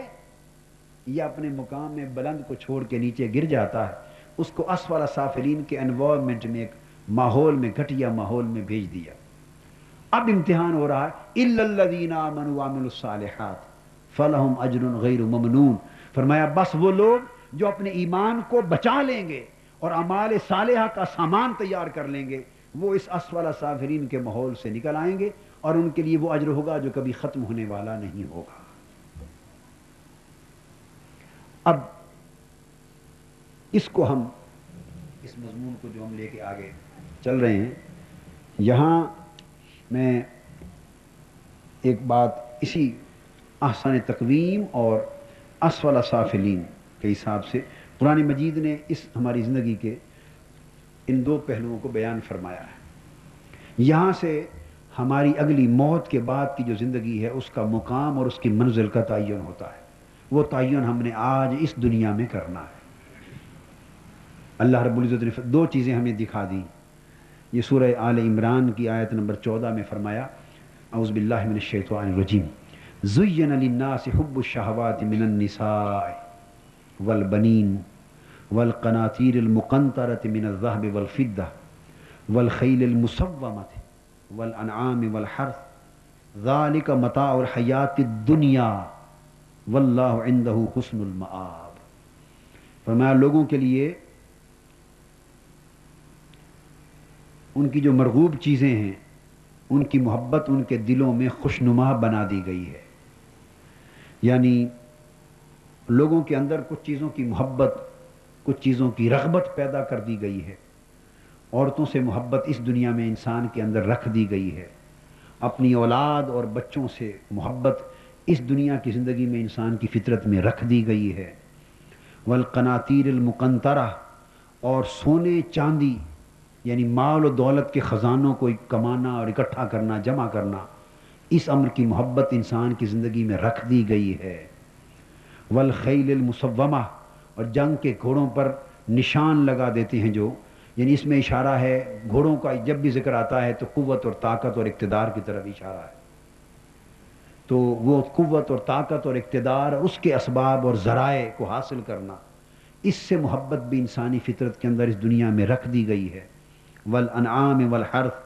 یا اپنے مقام میں بلند کو چھوڑ کے نیچے گر جاتا ہے. اس کو اسفل سافلین کے انوائرمنٹ میں، ایک ماحول میں، گھٹیا ماحول میں بھیج دیا. اب امتحان ہو رہا ہے الا الذین آمنوا وعملوا الصالحات فلہم اجر غیر ممنون. فرمایا بس وہ لوگ جو اپنے ایمان کو بچا لیں گے اور اعمال صالحہ کا سامان تیار کر لیں گے، وہ اس اسفل سافلین کے ماحول سے نکل آئیں گے، اور ان کے لیے وہ اجر ہوگا جو کبھی ختم ہونے والا نہیں ہوگا. اب اس کو ہم، اس مضمون کو جو ہم لے کے آگے چل رہے ہیں، یہاں میں ایک بات اسی احسن تقویم اور اسفل سافلین کے حساب سے قرآن مجید نے اس ہماری زندگی کے ان دو پہلوؤں کو بیان فرمایا ہے. یہاں سے ہماری اگلی موت کے بعد کی جو زندگی ہے اس کا مقام اور اس کی منزل کا تعین ہوتا ہے. وہ تعین ہم نے آج اس دنیا میں کرنا ہے. اللہ رب العزت نے دو چیزیں ہمیں دکھا دی. یہ سورہ آل عمران کی آیت نمبر 14 میں فرمایا اعوذ باللہ من الشیطان الرجیم زین للناس حب الشہوات من النساء والبنین والقناطیر المقنطرة من الذهب والفضة والخیل المسومة والانعام والحرث ذلك متاع الحیات الدنیا واللہ عنده حسن المآب. فرمایا لوگوں کے لیے ان کی جو مرغوب چیزیں ہیں ان کی محبت ان کے دلوں میں خوشنما بنا دی گئی ہے. یعنی لوگوں کے اندر کچھ چیزوں کی محبت، کچھ چیزوں کی رغبت پیدا کر دی گئی ہے. عورتوں سے محبت اس دنیا میں انسان کے اندر رکھ دی گئی ہے. اپنی اولاد اور بچوں سے محبت اس دنیا کی زندگی میں انسان کی فطرت میں رکھ دی گئی ہے. والقناطیر المقنطرہ، اور سونے چاندی یعنی مال و دولت کے خزانوں کو کمانا اور اکٹھا کرنا، جمع کرنا، اس امر کی محبت انسان کی زندگی میں رکھ دی گئی ہے. والخیل المسومہ، اور جنگ کے گھوڑوں پر نشان لگا دیتے ہیں جو، یعنی اس میں اشارہ ہے، گھوڑوں کا جب بھی ذکر آتا ہے تو قوت اور طاقت اور اقتدار کی طرف اشارہ ہے. تو وہ قوت اور طاقت اور اقتدار، اس کے اسباب اور ذرائع کو حاصل کرنا، اس سے محبت بھی انسانی فطرت کے اندر اس دنیا میں رکھ دی گئی ہے. والانعام والحرث،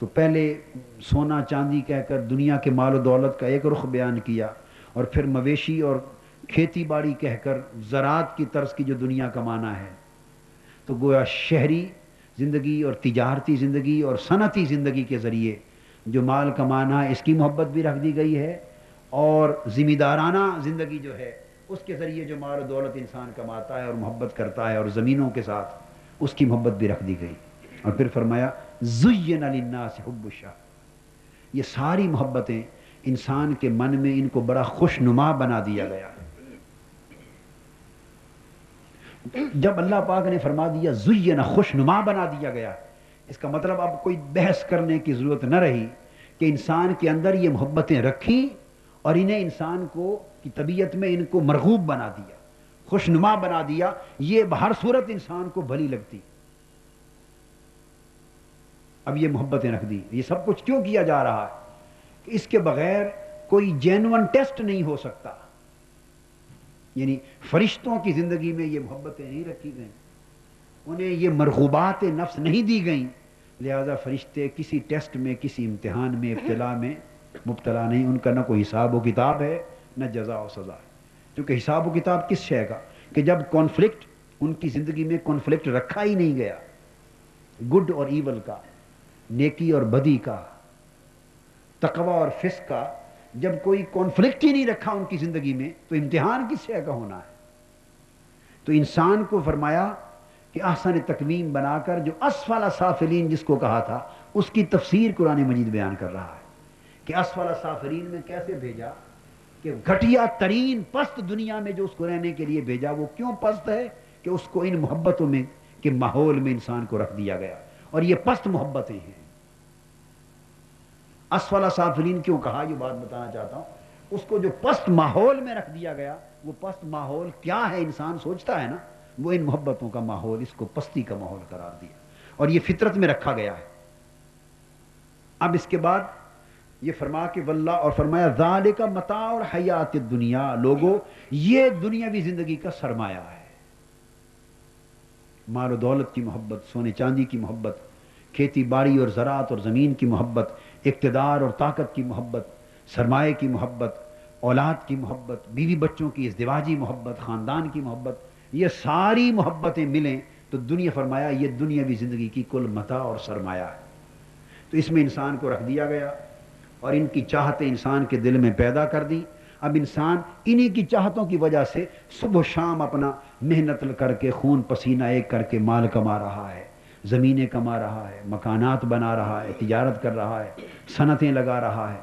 تو پہلے سونا چاندی کہہ کر دنیا کے مال و دولت کا ایک رخ بیان کیا، اور پھر مویشی اور کھیتی باڑی کہہ کر زراعت کی طرز کی جو دنیا کمانا ہے. تو گویا شہری زندگی اور تجارتی زندگی اور صنعتی زندگی کے ذریعے جو مال کمانا ہے اس کی محبت بھی رکھ دی گئی ہے، اور ذمہ دارانہ زندگی جو ہے اس کے ذریعے جو مال و دولت انسان کماتا ہے اور محبت کرتا ہے اور زمینوں کے ساتھ، اس کی محبت بھی رکھ دی گئی. اور پھر فرمایا زین للناس حب الشہوۃ، یہ ساری محبتیں انسان کے من میں ان کو بڑا خوش نما بنا دیا گیا. جب اللہ پاک نے فرما دیا زین، خوش نما بنا دیا گیا، اس کا مطلب اب کوئی بحث کرنے کی ضرورت نہ رہی کہ انسان کے اندر یہ محبتیں رکھی اور انہیں انسان کو کی طبیعت میں ان کو مرغوب بنا دیا، خوش نما بنا دیا. یہ بہر صورت انسان کو بھلی لگتی. اب یہ محبتیں رکھ دی. یہ سب کچھ کیوں کیا جا رہا ہے کہ اس کے بغیر کوئی جینون ٹیسٹ نہیں ہو سکتا. یعنی فرشتوں کی زندگی میں یہ محبتیں نہیں رکھی گئیں، انہیں یہ مرغوبات نفس نہیں دی گئیں، لہذا فرشتے کسی ٹیسٹ میں، کسی امتحان میں، ابتلا میں مبتلا نہیں. ان کا نہ کوئی حساب و کتاب ہے نہ جزا و سزا ہے. کیونکہ حساب و کتاب کس شے کا کہ جب کانفلکٹ، ان کی زندگی میں کانفلکٹ رکھا ہی نہیں گیا، گڈ اور ایول کا، نیکی اور بدی کا، تقوی اور فسق کا، جب کوئی کانفلکٹ ہی نہیں رکھا ان کی زندگی میں تو امتحان کس شے کا ہونا ہے. تو انسان کو فرمایا کہ احسن تقویم بنا کر جو اسفل سافلین جس کو کہا تھا اس کی تفسیر قرآن مجید بیان کر رہا ہے کہ اسفل سافلین میں کیسے بھیجا، کہ گھٹیا ترین پست دنیا میں جو اس کو رہنے کے لیے بھیجا. وہ کیوں پست ہے کہ اس کو ان محبتوں میں کے ماحول میں انسان کو رکھ دیا گیا، اور یہ پست محبتیں ہیں. اسفل سافلین کیوں کہا، یہ بات بتانا چاہتا ہوں. اس کو جو پست ماحول میں رکھ دیا گیا، وہ پست ماحول کیا ہے انسان سوچتا ہے نا، وہ ان محبتوں کا ماحول، اس کو پستی کا ماحول قرار دیا، اور یہ فطرت میں رکھا گیا ہے. اب اس کے بعد یہ فرما کہ واللہ، اور فرمایا ذالک متاع الحیات الدنیا، لوگوں یہ دنیاوی زندگی کا سرمایہ ہے. مال و دولت کی محبت، سونے چاندی کی محبت، کھیتی باڑی اور زراعت اور زمین کی محبت، اقتدار اور طاقت کی محبت، سرمایہ کی محبت، اولاد کی محبت، بیوی بچوں کی ازدواجی محبت، خاندان کی محبت، یہ ساری محبتیں ملیں تو دنیا، فرمایا یہ دنیاوی زندگی کی کل متاع اور سرمایہ ہے. تو اس میں انسان کو رکھ دیا گیا اور ان کی چاہتیں انسان کے دل میں پیدا کر دی. اب انسان انہی کی چاہتوں کی وجہ سے صبح و شام اپنا محنت کر کے، خون پسینہ ایک کر کے مال کما رہا ہے، زمینیں کما رہا ہے، مکانات بنا رہا ہے، تجارت کر رہا ہے، صنعتیں لگا رہا ہے،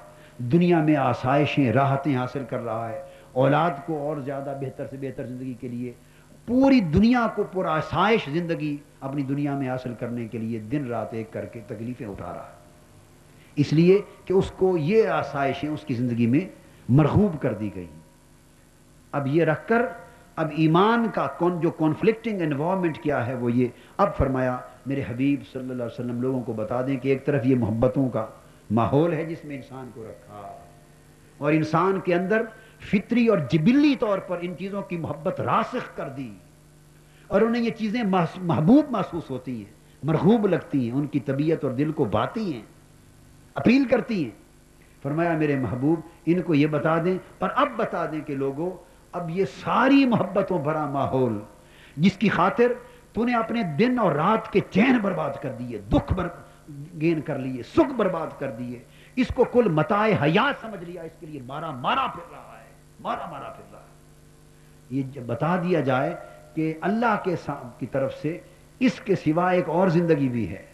دنیا میں آسائشیں، راحتیں حاصل کر رہا ہے، اولاد کو اور زیادہ بہتر سے بہتر زندگی کے لیے، پوری دنیا کو پر آسائش زندگی اپنی دنیا میں حاصل کرنے کے لیے دن رات ایک کر کے تکلیفیں اٹھا رہا ہے، اس لیے کہ اس کو یہ آسائشیں اس کی زندگی میں مرغوب کر دی گئی. اب یہ رکھ کر اب ایمان کا جو کانفلکٹنگ انوائرمنٹ کیا ہے وہ یہ. اب فرمایا میرے حبیب صلی اللہ علیہ وسلم لوگوں کو بتا دیں کہ ایک طرف یہ محبتوں کا ماحول ہے جس میں انسان کو رکھا، اور انسان کے اندر فطری اور جبلی طور پر ان چیزوں کی محبت راسخ کر دی اور انہیں یہ چیزیں محبوب محسوس ہوتی ہیں، مرغوب لگتی ہیں، ان کی طبیعت اور دل کو بھاتی ہیں، اپیل کرتی ہیں. فرمایا میرے محبوب ان کو یہ بتا دیں اور اب بتا دیں کہ لوگوں اب یہ ساری محبتوں بھرا ماحول جس کی خاطر تو نے اپنے دن اور رات کے چین برباد کر دیے، دکھ گین کر لیے، سکھ برباد کر دیے، اس کو کل متاع حیات سمجھ لیا، اس کے لیے مارا مارا پھر رہا ہے، مارا مارا پھر رہا ہے. یہ بتا دیا جائے کہ اللہ کی طرف سے اس کے سوا ایک اور زندگی بھی ہے،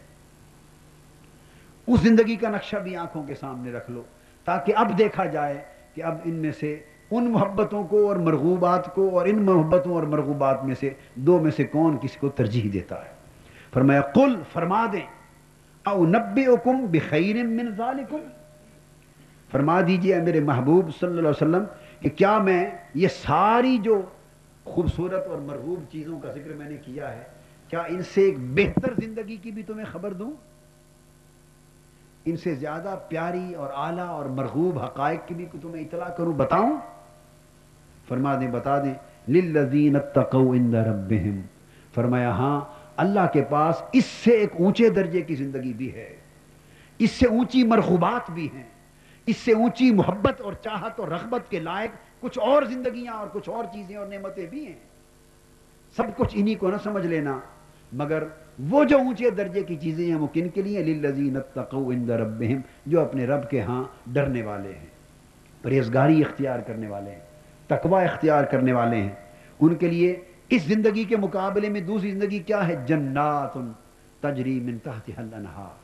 اس زندگی کا نقشہ بھی آنکھوں کے سامنے رکھ لو تاکہ اب دیکھا جائے کہ اب ان میں سے ان محبتوں کو اور مرغوبات کو اور ان محبتوں اور مرغوبات میں سے دو میں سے کون کسی کو ترجیح دیتا ہے. فرمایا قل فرما دیں او نبئکم بخیر من ذالکم، فرما دیجئے میرے محبوب صلی اللہ علیہ وسلم کہ کیا میں یہ ساری جو خوبصورت اور مرغوب چیزوں کا ذکر میں نے کیا ہے کیا ان سے ایک بہتر زندگی کی بھی تمہیں خبر دوں، ان سے زیادہ پیاری اور اعلیٰ اور مرغوب حقائق کی بھی تمہیں اطلاع کروں، بتاؤں؟ فرما دیں بتا دیں للذین اتقوا عند ربہم، فرمایا ہاں اللہ کے پاس اس سے ایک اونچے درجے کی زندگی بھی ہے، اس سے اونچی مرغوبات بھی ہیں، اس سے اونچی محبت اور چاہت اور رغبت کے لائق کچھ اور زندگیاں اور کچھ اور چیزیں اور نعمتیں بھی ہیں. سب کچھ انہی کو نہ سمجھ لینا، مگر وہ جو اونچے درجے کی چیزیں ہیں وہ کن کے لیے؟ للذین اتقوا عند ربہم، جو اپنے رب کے ہاں ڈرنے والے ہیں، پرہیزگاری اختیار کرنے والے ہیں، تقوی اختیار کرنے والے ہیں. ان کے لیے اس زندگی کے مقابلے میں دوسری زندگی کیا ہے؟ جنات تجری من تحتها الانہار،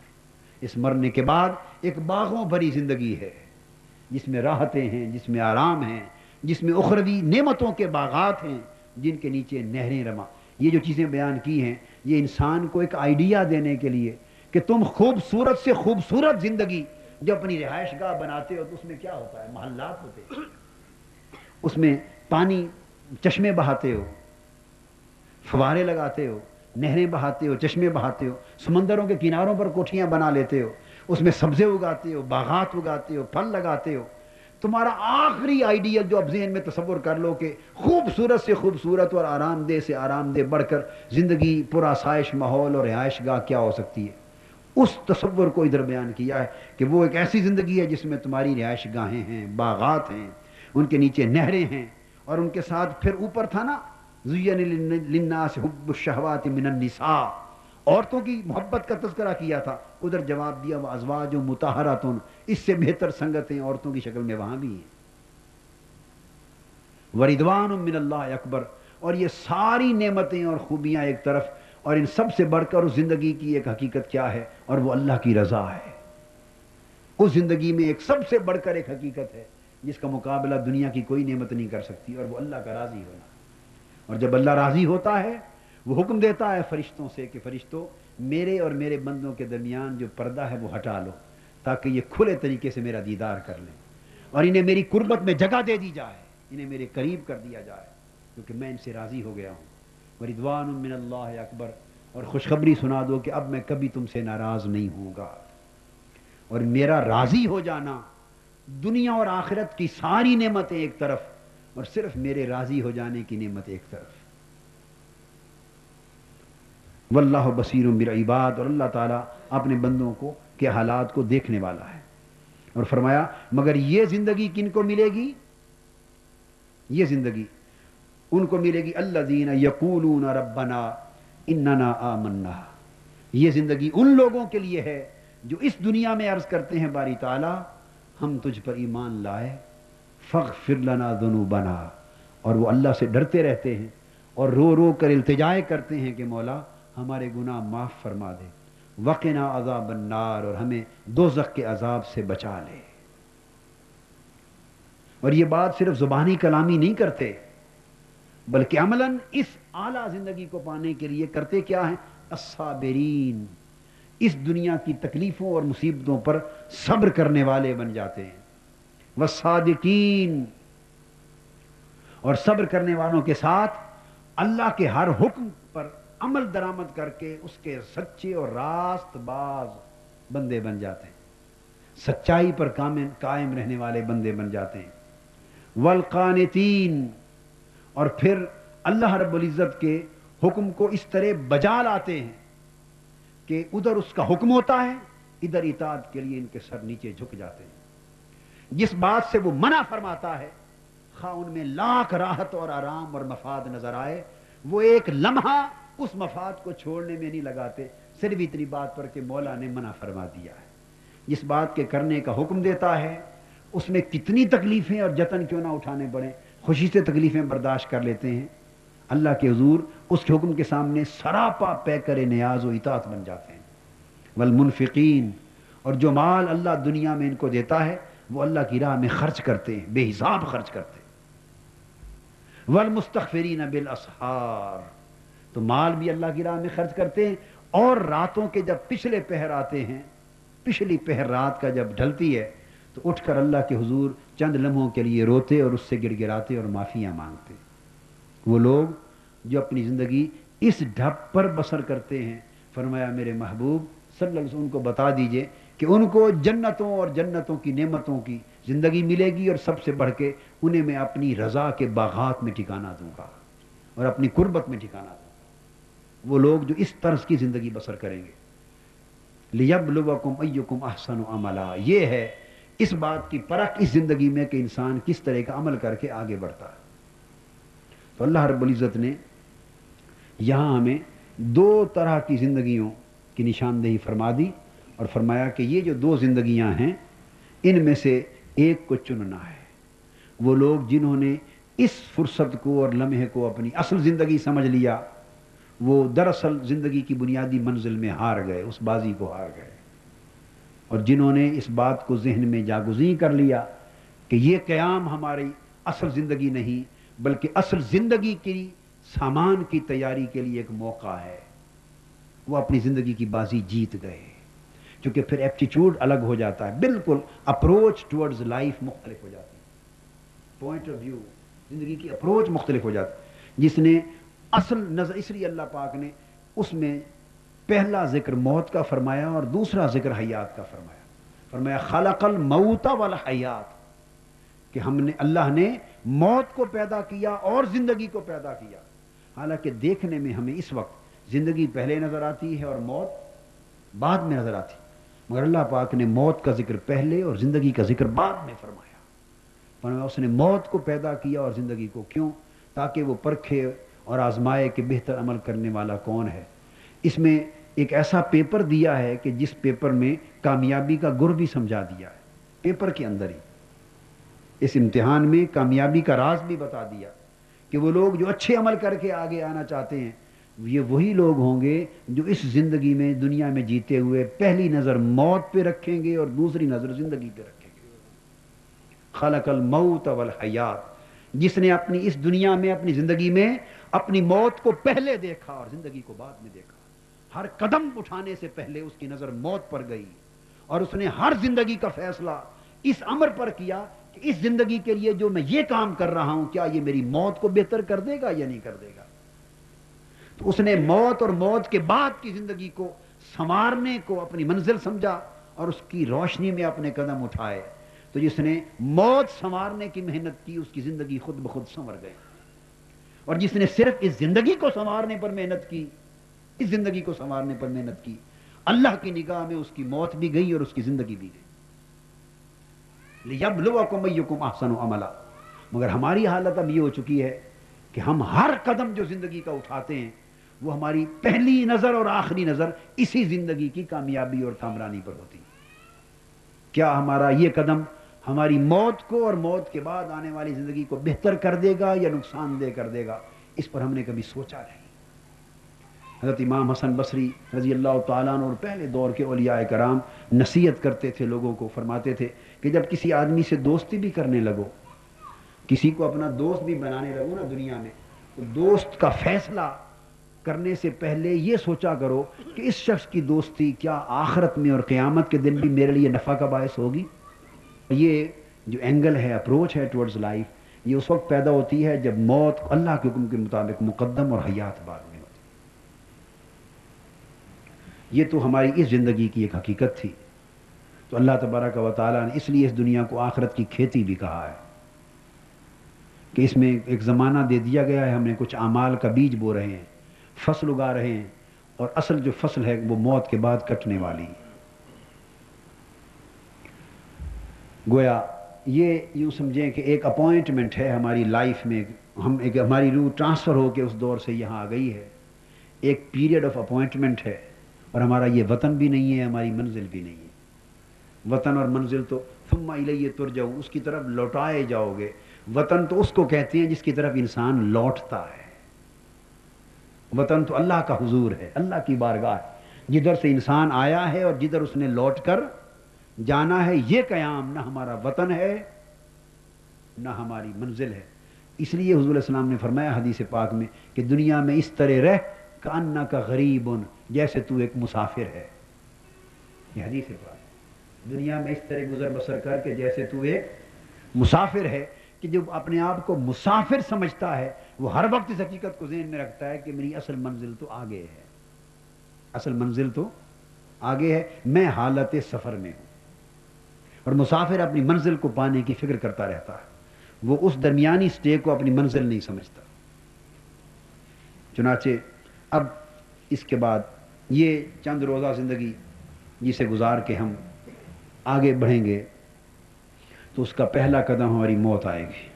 اس مرنے کے بعد ایک باغوں بھری زندگی ہے جس میں راحتیں ہیں، جس میں آرام ہیں، جس میں اخروی نعمتوں کے باغات ہیں جن کے نیچے نہریں رواں. یہ جو چیزیں بیان کی ہیں یہ انسان کو ایک آئیڈیا دینے کے لیے کہ تم خوبصورت سے خوبصورت زندگی جو اپنی رہائش گاہ بناتے ہو تو اس میں کیا ہوتا ہے؟ محلات ہوتے ہیں، اس میں پانی چشمے بہاتے ہو، فوارے لگاتے ہو، نہریں بہاتے ہو، چشمے بہاتے ہو، سمندروں کے کناروں پر کوٹھیاں بنا لیتے ہو، اس میں سبزے اگاتے ہو، باغات اگاتے ہو، پھل لگاتے ہو. تمہارا آخری آئیڈیل جو اب ذہن میں تصور کر لو کہ خوبصورت سے خوبصورت اور آرام دہ سے آرام دہ بڑھ کر زندگی پر آسائش ماحول اور رہائش گاہ کیا ہو سکتی ہے، اس تصور کو ادھر بیان کیا ہے کہ وہ ایک ایسی زندگی ہے جس میں تمہاری رہائش گاہیں ہیں، باغات ہیں، ان کے نیچے نہریں ہیں، اور ان کے ساتھ پھر اوپر تھا نا زین للناس حب الشہوات من النساء، عورتوں کی محبت کا تذکرہ کیا تھا، ادھر جواب دیا وازواج مطہرات، اس سے بہتر سنگتیں عورتوں کی شکل میں وہاں بھی ہیں. ورضوان من اللہ اکبر، اور یہ ساری نعمتیں اور خوبیاں ایک طرف، اور ان سب سے بڑھ کر اس زندگی کی ایک حقیقت کیا ہے؟ اور وہ اللہ کی رضا ہے. اس زندگی میں ایک سب سے بڑھ کر ایک حقیقت ہے جس کا مقابلہ دنیا کی کوئی نعمت نہیں کر سکتی، اور وہ اللہ کا راضی ہونا. اور جب اللہ راضی ہوتا ہے وہ حکم دیتا ہے فرشتوں سے کہ فرشتوں میرے اور میرے بندوں کے درمیان جو پردہ ہے وہ ہٹا لو تاکہ یہ کھلے طریقے سے میرا دیدار کر لیں اور انہیں میری قربت میں جگہ دے دی جائے، انہیں میرے قریب کر دیا جائے کیونکہ میں ان سے راضی ہو گیا ہوں. ورضوان من اللہ اکبر، اور خوشخبری سنا دو کہ اب میں کبھی تم سے ناراض نہیں ہوں گا. اور میرا راضی ہو جانا دنیا اور آخرت کی ساری نعمتیں ایک طرف اور صرف میرے راضی ہو جانے کی نعمت ایک طرف. واللہ بصیر بالعباد، اور اللہ تعالیٰ اپنے بندوں کو کے حالات کو دیکھنے والا ہے. اور فرمایا مگر یہ زندگی کن کو ملے گی؟ یہ زندگی ان کو ملے گی الذین یقولون ربنا اننا آمنا، یہ زندگی ان لوگوں کے لیے ہے جو اس دنیا میں عرض کرتے ہیں باری تعالیٰ ہم تجھ پر ایمان لائے، فاغفر لنا ذنوبنا، اور وہ اللہ سے ڈرتے رہتے ہیں اور رو رو کر التجائے کرتے ہیں کہ مولا ہمارے گناہ معاف فرما دے، وقنا عذاب النار، اور ہمیں دوزخ کے عذاب سے بچا لے. اور یہ بات صرف زبانی کلامی نہیں کرتے بلکہ عملاً اس اعلیٰ زندگی کو پانے کے لیے کرتے کیا ہیں؟ الصابرین، اس دنیا کی تکلیفوں اور مصیبتوں پر صبر کرنے والے بن جاتے ہیں. والصادقین، اور صبر کرنے والوں کے ساتھ اللہ کے ہر حکم پر عمل درآمد کر کے اس کے سچے اور راست باز بندے بن جاتے ہیں، سچائی پر قائم رہنے والے بندے بن جاتے ہیں. والقانتین، اور پھر اللہ رب العزت کے حکم کو اس طرح بجا لاتے ہیں کہ ادھر اس کا حکم ہوتا ہے، ادھر اطاعت کے لیے ان کے سر نیچے جھک جاتے ہیں۔ جس بات سے وہ منع فرماتا ہے، خواہ ان میں لاکھ راحت اور آرام اور مفاد نظر آئے، وہ ایک لمحہ اس مفاد کو چھوڑنے میں نہیں لگاتے، صرف اتنی بات پر کہ مولا نے منع فرما دیا ہے۔ جس بات کے کرنے کا حکم دیتا ہے اس میں کتنی تکلیفیں اور جتن کیوں نہ اٹھانے پڑیں، خوشی سے تکلیفیں برداشت کر لیتے ہیں، اللہ کے حضور اس کے حکم کے سامنے سراپا پیکر نیاز و اطاعت بن جاتے ہیں۔ والمنفقین، اور جو مال اللہ دنیا میں ان کو دیتا ہے وہ اللہ کی راہ میں خرچ کرتے ہیں، بے حساب خرچ کرتے ہیں۔ والمستغفرین بالاسحار، تو مال بھی اللہ کی راہ میں خرچ کرتے ہیں، اور راتوں کے جب پچھلے پہر آتے ہیں، پچھلی پہر رات کا جب ڈھلتی ہے تو اٹھ کر اللہ کے حضور چند لمحوں کے لیے روتے اور اس سے گڑ گڑاتے اور معافیاں مانگتے۔ وہ لوگ جو اپنی زندگی اس ڈھب پر بسر کرتے ہیں، فرمایا میرے محبوب صلی اللہ علیہ وسلم ان کو بتا دیجئے کہ ان کو جنتوں اور جنتوں کی نعمتوں کی زندگی ملے گی، اور سب سے بڑھ کے انہیں میں اپنی رضا کے باغات میں ٹھکانہ دوں گا اور اپنی قربت میں ٹھکانہ دوں گا۔ وہ لوگ جو اس طرز کی زندگی بسر کریں گے، لِيَبْلُوَكُمْ أَيُّكُمْ أَحْسَنُ عَمَلًا، یہ ہے اس بات کی پرکھ اس زندگی میں کہ انسان کس طرح کا عمل کر کے آگے بڑھتا ہے۔ تو اللہ رب العزت نے یہاں ہمیں دو طرح کی زندگیوں کی نشاندہی فرما دی، اور فرمایا کہ یہ جو دو زندگیاں ہیں ان میں سے ایک کو چننا ہے۔ وہ لوگ جنہوں نے اس فرصت کو اور لمحے کو اپنی اصل زندگی سمجھ لیا، وہ دراصل زندگی کی بنیادی منزل میں ہار گئے، اس بازی کو ہار گئے۔ اور جنہوں نے اس بات کو ذہن میں جاگزیں کر لیا کہ یہ قیام ہماری اصل زندگی نہیں بلکہ اصل زندگی کی سامان کی تیاری کے لیے ایک موقع ہے، وہ اپنی زندگی کی بازی جیت گئے، کیونکہ پھر ایپٹیچیوڈ الگ ہو جاتا ہے، بالکل اپروچ ٹورڈز لائف مختلف ہو جاتی ہے، پوائنٹ آف ویو، زندگی کی اپروچ مختلف ہو جاتی ہے۔ جس نے اصل نظر، اس لیے اللہ پاک نے اس میں پہلا ذکر موت کا فرمایا اور دوسرا ذکر حیات کا فرمایا۔ فرمایا خلق الموت والحیات، کہ ہم نے، اللہ نے موت کو پیدا کیا اور زندگی کو پیدا کیا۔ حالانکہ دیکھنے میں ہمیں اس وقت زندگی پہلے نظر آتی ہے اور موت بعد میں نظر آتی، مگر اللہ پاک نے موت کا ذکر پہلے اور زندگی کا ذکر بعد میں فرمایا۔ فرمایا اس نے موت کو پیدا کیا اور زندگی کو، کیوں؟ تاکہ وہ پرکھے اور آزمائے کہ بہتر عمل کرنے والا کون ہے۔ اس میں ایک ایسا پیپر دیا ہے کہ جس پیپر میں کامیابی کا گر بھی سمجھا دیا ہے، پیپر کے اندر ہی اس امتحان میں کامیابی کا راز بھی بتا دیا کہ وہ لوگ جو اچھے عمل کر کے آگے آنا چاہتے ہیں یہ وہی لوگ ہوں گے جو اس زندگی میں، دنیا میں جیتے ہوئے پہلی نظر موت پہ رکھیں گے اور دوسری نظر زندگی پہ رکھیں گے۔ خلق الموت والحیات، جس نے اپنی اس دنیا میں، اپنی زندگی میں اپنی موت کو پہلے دیکھا اور زندگی کو بعد میں دیکھا، ہر قدم اٹھانے سے پہلے اس کی نظر موت پر گئی، اور اس نے ہر زندگی کا فیصلہ اس امر پر کیا کہ اس زندگی کے لیے جو میں یہ کام کر رہا ہوں کیا یہ میری موت کو بہتر کر دے گا یا نہیں کر دے گا۔ تو اس نے موت اور موت کے بعد کی زندگی کو سنوارنے کو اپنی منزل سمجھا اور اس کی روشنی میں اپنے قدم اٹھائے۔ تو جس نے موت سنوارنے کی محنت کی اس کی زندگی خود بخود سنور گئی، اور جس نے صرف اس زندگی کو سنوارنے پر محنت کی، اس زندگی کو سنوارنے پر محنت کی، اللہ کی نگاہ میں اس کی موت بھی گئی اور اس کی زندگی بھی گئی۔ لِيَبْلُوَكُمْ أَيُّكُمْ أَحْسَنُ عَمَلًا، مگر ہماری حالت اب یہ ہو چکی ہے کہ ہم ہر قدم جو زندگی کا اٹھاتے ہیں وہ ہماری پہلی نظر اور آخری نظر اسی زندگی کی کامیابی اور کامرانی پر ہوتی ہے۔ کیا ہمارا یہ قدم ہماری موت کو اور موت کے بعد آنے والی زندگی کو بہتر کر دے گا یا نقصان دہ کر دے گا؟ اس پر ہم نے کبھی سوچا نہیں۔ حضرت امام حسن بصری رضی اللہ تعالیٰ عنہ اور پہلے دور کے اولیاء کرام نصیحت کرتے تھے لوگوں کو، فرماتے تھے کہ جب کسی آدمی سے دوستی بھی کرنے لگو، کسی کو اپنا دوست بھی بنانے لگو نا دنیا میں، تو دوست کا فیصلہ کرنے سے پہلے یہ سوچا کرو کہ اس شخص کی دوستی کیا آخرت میں اور قیامت کے دن بھی میرے لیے نفع کا باعث ہوگی۔ یہ جو اینگل ہے، اپروچ ہے ٹورڈز لائف، یہ اس وقت پیدا ہوتی ہے جب موت اللہ کے حکم کے مطابق مقدم اور حیات بعد میں ہوتی۔ یہ تو ہماری اس زندگی کی ایک حقیقت تھی۔ تو اللہ تبارک و تعالیٰ نے اس لیے اس دنیا کو آخرت کی کھیتی بھی کہا ہے۔ کہ اس میں ایک زمانہ دے دیا گیا ہے، ہم نے کچھ اعمال کا بیج بو رہے ہیں، فصل اگا رہے ہیں، اور اصل جو فصل ہے وہ موت کے بعد کٹنے والی ہے۔ گویا یہ یوں سمجھیں کہ ایک اپوائنٹمنٹ ہے ہماری لائف میں، ہماری روح ٹرانسفر ہو کے اس دور سے یہاں آ گئی ہے، ایک پیریڈ آف اپوائنٹمنٹ ہے، اور ہمارا یہ وطن بھی نہیں ہے، ہماری منزل بھی نہیں ہے۔ وطن اور منزل تو ثم الیہ ترجعون، اس کی طرف لوٹائے جاؤ گے۔ وطن تو اس کو کہتے ہیں جس کی طرف انسان لوٹتا ہے۔ وطن تو اللہ کا حضور ہے، اللہ کی بارگاہ ہے، جدھر سے انسان آیا ہے اور جدھر اس نے لوٹ کر جانا ہے۔ یہ قیام نہ ہمارا وطن ہے نہ ہماری منزل ہے۔ اس لیے حضور علیہ السلام نے فرمایا حدیث پاک میں کہ دنیا میں اس طرح رہ کأنک غریب، جیسے تو ایک مسافر ہے۔ یہ حدیث پاک، دنیا میں اس طرح گزر بسر کر کے جیسے تو ایک مسافر ہے، کہ جو اپنے آپ کو مسافر سمجھتا ہے وہ ہر وقت اس حقیقت کو ذہن میں رکھتا ہے کہ میری اصل منزل تو آگے ہے، اصل منزل تو آگے ہے، میں حالت سفر میں ہوں۔ اور مسافر اپنی منزل کو پانے کی فکر کرتا رہتا ہے، وہ اس درمیانی سٹے کو اپنی منزل نہیں سمجھتا۔ چنانچہ اب اس کے بعد یہ چند روزہ زندگی جسے گزار کے ہم آگے بڑھیں گے تو اس کا پہلا قدم ہماری موت آئے گی۔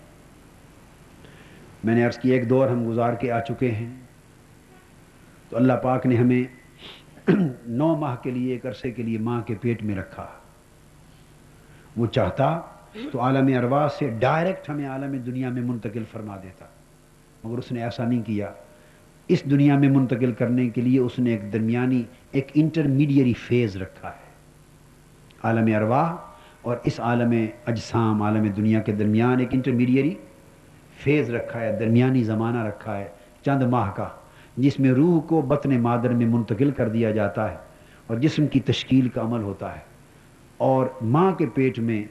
میں نے عرض کی ایک دور ہم گزار کے آ چکے ہیں، تو اللہ پاک نے ہمیں 9 ماہ کے لیے، ایک عرصے کے لیے ماں کے پیٹ میں رکھا۔ وہ چاہتا تو عالم ارواح سے ڈائریکٹ ہمیں عالم دنیا میں منتقل فرما دیتا، مگر اس نے ایسا نہیں کیا۔ اس دنیا میں منتقل کرنے کے لیے اس نے ایک درمیانی، ایک انٹرمیڈیری فیز رکھا ہے۔ عالم ارواح اور اس عالم اجسام، عالم دنیا کے درمیان ایک انٹرمیڈیری فیز رکھا ہے، درمیانی زمانہ رکھا ہے چند ماہ کا، جس میں روح کو بطن مادر میں منتقل کر دیا جاتا ہے اور جسم کی تشکیل کا عمل ہوتا ہے۔ اور ماں کے پیٹ میں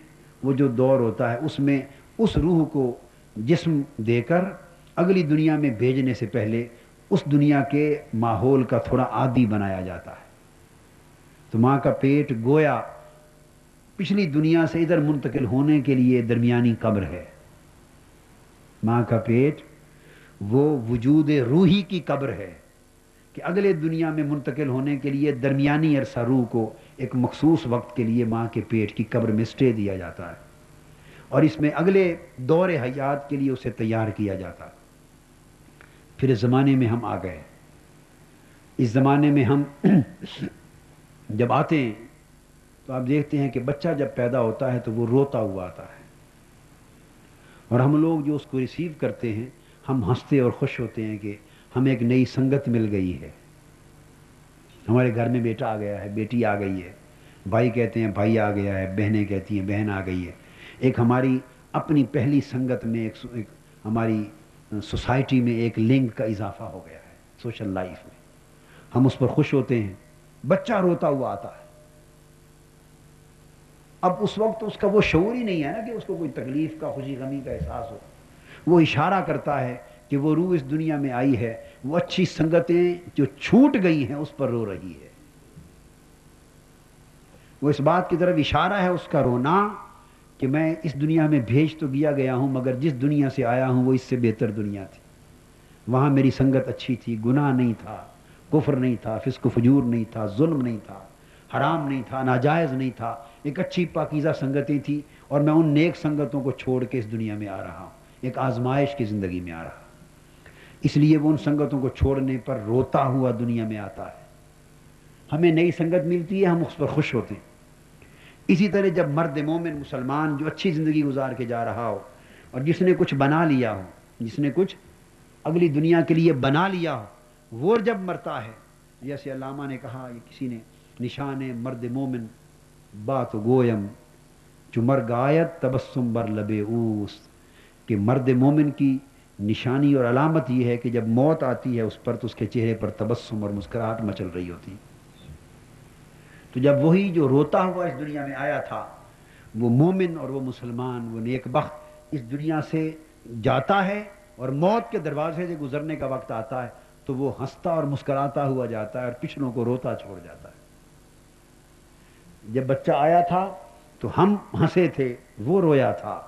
وہ جو دور ہوتا ہے اس میں اس روح کو جسم دے کر اگلی دنیا میں بھیجنے سے پہلے اس دنیا کے ماحول کا تھوڑا عادی بنایا جاتا ہے۔ تو ماں کا پیٹ گویا پچھلی دنیا سے ادھر منتقل ہونے کے لیے درمیانی قبر ہے۔ ماں کا پیٹ وہ وجود روحی کی قبر ہے کہ اگلے دنیا میں منتقل ہونے کے لیے درمیانی عرصہ روح کو ایک مخصوص وقت کے لیے ماں کے پیٹ کی قبر میں سٹے دیا جاتا ہے، اور اس میں اگلے دور حیات کے لیے اسے تیار کیا جاتا ہے۔ پھر اس زمانے میں ہم آ گئے۔ اس زمانے میں ہم جب آتے ہیں تو آپ دیکھتے ہیں کہ بچہ جب پیدا ہوتا ہے تو وہ روتا ہوا آتا ہے، اور ہم لوگ جو اس کو ریسیو کرتے ہیں ہم ہنستے اور خوش ہوتے ہیں کہ ہمیں ایک نئی سنگت مل گئی ہے، ہمارے گھر میں بیٹا آ گیا ہے، بیٹی آ گئی ہے، بھائی کہتے ہیں بھائی آ گیا ہے، بہنیں کہتی ہیں بہن آ گئی ہے۔ ایک ہماری اپنی پہلی سنگت میں ایک ہماری سوسائٹی میں ایک لنک کا اضافہ ہو گیا ہے، سوشل لائف میں ہم اس پر خوش ہوتے ہیں۔ بچہ روتا ہوا آتا ہے، اب اس وقت اس کا وہ شعور ہی نہیں ہے نا کہ اس کو کوئی تکلیف کا، خوشی غمی کا احساس ہو۔ وہ اشارہ کرتا ہے کہ وہ روح اس دنیا میں آئی ہے، وہ اچھی سنگتیں جو چھوٹ گئی ہیں اس پر رو رہی ہے۔ وہ اس بات کی طرف اشارہ ہے اس کا رونا کہ میں اس دنیا میں بھیج تو گیا ہوں، مگر جس دنیا سے آیا ہوں وہ اس سے بہتر دنیا تھی۔ وہاں میری سنگت اچھی تھی، گناہ نہیں تھا، کفر نہیں تھا، فسق و فجور نہیں تھا، ظلم نہیں تھا، حرام نہیں تھا، ناجائز نہیں تھا، ایک اچھی پاکیزہ سنگتیں تھیں، اور میں ان نیک سنگتوں کو چھوڑ کے اس دنیا میں آ رہا ہوں، ایک آزمائش کی زندگی میں آ رہا ہوں۔ اس لیے وہ ان سنگتوں کو چھوڑنے پر روتا ہوا دنیا میں آتا ہے۔ ہمیں نئی سنگت ملتی ہے، ہم اس پر خوش ہوتے ہیں۔ اسی طرح جب مرد مومن مسلمان جو اچھی زندگی گزار کے جا رہا ہو اور جس نے کچھ بنا لیا ہو، جس نے کچھ اگلی دنیا کے لیے بنا لیا ہو، وہ جب مرتا ہے، جیسے علامہ نے کہا، یہ کسی نے، نشان مرد مومن بات گویم جو مرگ آیت تبسم بر لب اوست، کہ مرد مومن کی نشانی اور علامت یہ ہے کہ جب موت آتی ہے اس پر تو اس کے چہرے پر تبسم اور مسکراہٹ مچل رہی ہوتی۔ تو جب وہی جو روتا ہوا اس دنیا میں آیا تھا، وہ مومن اور وہ مسلمان، وہ نیک بخت اس دنیا سے جاتا ہے اور موت کے دروازے سے گزرنے کا وقت آتا ہے تو وہ ہنستا اور مسکراتا ہوا جاتا ہے اور پچھلوں کو روتا چھوڑ جاتا ہے۔ جب بچہ آیا تھا تو ہم ہنسے تھے، وہ رویا تھا۔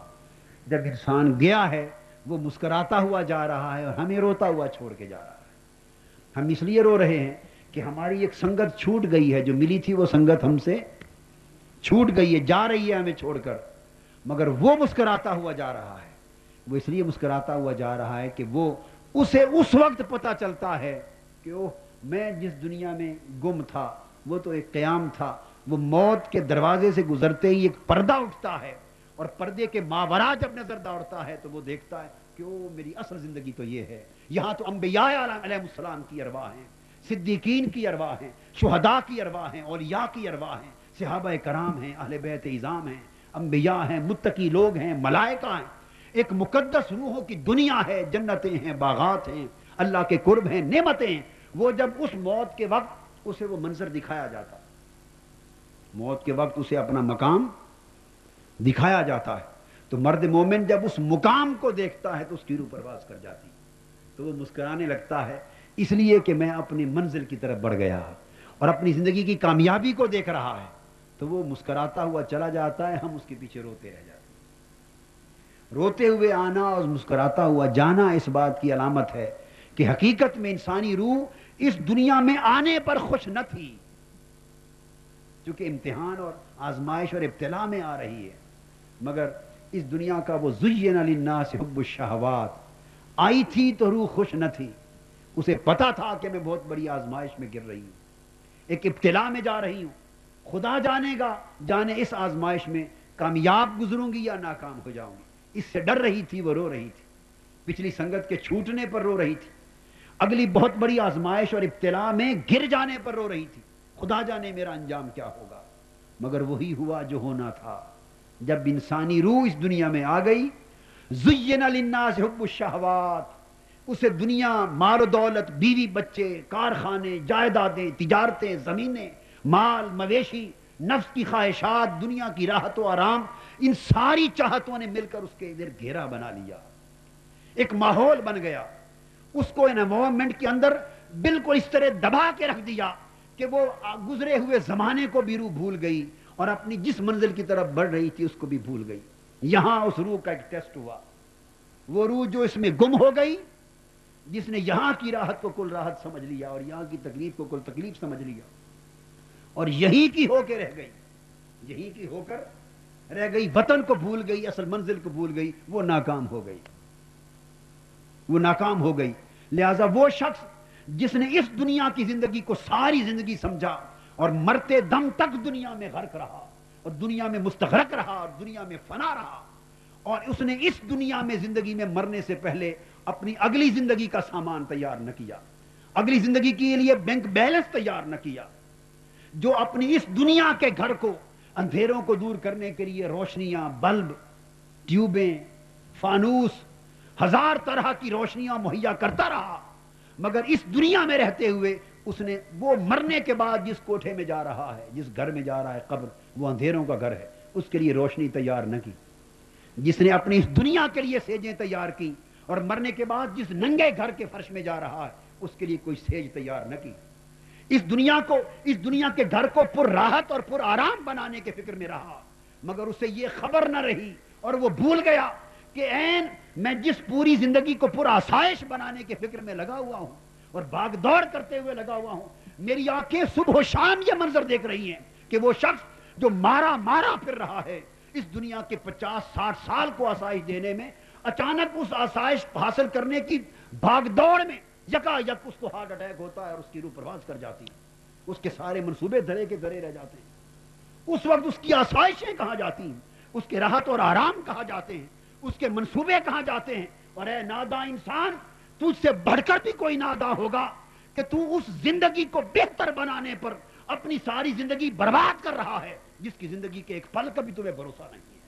جب انسان گیا ہے وہ مسکراتا ہوا جا رہا ہے اور ہمیں روتا ہوا چھوڑ کے جا رہا ہے۔ ہم اس لیے رو رہے ہیں کہ ہماری ایک سنگت چھوٹ گئی ہے، جو ملی تھی وہ سنگت ہم سے چھوٹ گئی ہے، جا رہی ہے ہمیں چھوڑ کر، مگر وہ مسکراتا ہوا جا رہا ہے۔ وہ اس لیے مسکراتا ہوا جا رہا ہے کہ وہ اسے اس وقت پتا چلتا ہے کہ اوہ، میں جس دنیا میں گم تھا وہ تو ایک قیام تھا۔ وہ موت کے دروازے سے گزرتے ہی ایک پردہ اٹھتا ہے، اور پردے کے ماورا جب نظر دوڑتا ہے تو وہ دیکھتا ہے کہ او، میری اصل زندگی تو یہ ہے۔ یہاں تو انبیاء علیہ السلام کی ارواح ہیں، صدیقین کی ارواح ہیں، شہداء کی ارواح ہیں، اولیاء کی ارواح ہیں، صحابہ کرام ہیں، اہل بیت اعظام ہیں، انبیاء ہیں، متقی لوگ ہیں، ملائکہ ہیں۔ ایک مقدس روحوں کی دنیا ہے، جنتیں ہیں، باغات ہیں، اللہ کے قرب ہیں، نعمتیں ہیں۔ وہ جب اس موت کے وقت اسے وہ منظر دکھایا جاتا، موت کے وقت اسے اپنا مقام دکھایا جاتا ہے، تو مرد مومن جب اس مقام کو دیکھتا ہے تو اس کی روح پرواز کر جاتی، تو وہ مسکرانے لگتا ہے، اس لیے کہ میں اپنی منزل کی طرف بڑھ گیا اور اپنی زندگی کی کامیابی کو دیکھ رہا ہے۔ تو وہ مسکراتا ہوا چلا جاتا ہے، ہم اس کے پیچھے روتے رہ جاتے ہیں۔ روتے ہوئے آنا اور مسکراتا ہوا جانا اس بات کی علامت ہے کہ حقیقت میں انسانی روح اس دنیا میں آنے پر خوش نہ تھی، چونکہ امتحان اور آزمائش اور ابتلا میں آ رہی ہے، مگر اس دنیا کا وہ زین للناس حب الشہوات آئی تھی تو روح خوش نہ تھی۔ اسے پتا تھا کہ میں بہت بڑی آزمائش میں گر رہی ہوں، ایک ابتلا میں جا رہی ہوں، خدا جانے گا جانے اس آزمائش میں کامیاب گزروں گی یا ناکام ہو جاؤں گی۔ اس سے ڈر رہی تھی، وہ رو رہی تھی، پچھلی سنگت کے چھوٹنے پر رو رہی تھی، اگلی بہت بڑی آزمائش اور ابتلا میں گر جانے پر رو رہی تھی، خدا جانے میرا انجام کیا ہوگا۔ مگر وہی ہوا جو ہونا تھا، جب انسانی روح اس دنیا میں آ گئی، زین للناس حب الشہوات، اسے دنیا، مال و دولت، بیوی بچے، کارخانے، جائیدادیں، تجارتیں، زمینیں، مال مویشی، نفس کی خواہشات، دنیا کی راحت و آرام، ان ساری چاہتوں نے مل کر اس کے ادھر گھیرا بنا لیا، ایک ماحول بن گیا، اس کو انوائرمنٹ کے اندر بالکل اس طرح دبا کے رکھ دیا کہ وہ گزرے ہوئے زمانے کو بھی روح بھول گئی اور اپنی جس منزل کی طرف بڑھ رہی تھی اس کو بھی بھول گئی۔ یہاں اس روح کا ایک ٹیسٹ ہوا، وہ روح جو اس میں گم ہو گئی، جس نے یہاں کی راحت کو کل راحت سمجھ لیا اور یہاں کی تکلیف کو کل تکلیف سمجھ لیا اور یہی کی ہو کے رہ گئی، یہی کی ہو کر رہ گئی، وطن کو بھول گئی، اصل منزل کو بھول گئی، وہ ناکام ہو گئی، وہ ناکام ہو گئی۔ لہذا وہ شخص جس نے اس دنیا کی زندگی کو ساری زندگی سمجھا اور مرتے دم تک دنیا میں غرق رہا اور دنیا میں مستغرق رہا اور دنیا میں فنا رہا، اور اس نے اس دنیا میں زندگی میں مرنے سے پہلے اپنی اگلی زندگی کا سامان تیار نہ کیا، اگلی زندگی کے لیے بینک بیلنس تیار نہ کیا، جو اپنی اس دنیا کے گھر کو، اندھیروں کو دور کرنے کے لیے روشنیاں، بلب، ٹیوبیں، فانوس، ہزار طرح کی روشنیاں مہیا کرتا رہا، مگر اس دنیا میں رہتے ہوئے اس نے وہ مرنے کے بعد جس کوٹھے میں جا رہا ہے، جس گھر میں جا رہا ہے، قبر، وہ اندھیروں کا گھر ہے، اس کے لیے روشنی تیار نہ کی۔ جس نے اپنی اس دنیا کے لیے سیجیں تیار کی اور مرنے کے بعد جس ننگے گھر کے فرش میں جا رہا ہے اس کے لیے کوئی سیج تیار نہ کی، اس دنیا کے گھر کو پر راحت اور پر آرام بنانے کے فکر میں رہا، مگر اسے یہ خبر نہ رہی اور وہ بھول گیا کہ عین میں جس پوری زندگی کو پر آسائش بنانے کے فکر میں لگا ہوا ہوں اور بھاگ دوڑ کرتے ہوئے لگا ہوا ہوں، میری آنکھیں صبح و شام یہ منظر دیکھ رہی ہیں کہ وہ شخص جو مارا پھر رہا ہے اس دنیا کے 50-60 سال کو آسائش دینے میں، اچانک اس آسائش حاصل کرنے کی بھاگ دوڑ میں یکا یک اس کو ہارٹ اٹیک ہوتا ہے اور اس کی روح پرواز کر جاتی ہے، اس کے سارے منصوبے دھرے کے دھرے رہ جاتے ہیں۔ اس وقت اس کی آسائشیں کہاں جاتی ہیں، اس کے راحت اور آرام کہاں جاتے ہیں، اس کے منصوبے کہاں جاتے ہیں؟ اور اے ناداں انسان، تجھ سے بڑھ کر بھی کوئی ناداں ہوگا کہ تو اس زندگی کو بہتر بنانے پر اپنی ساری زندگی برباد کر رہا ہے جس کی زندگی کے ایک پل کا بھی تمہیں بھروسہ نہیں ہے۔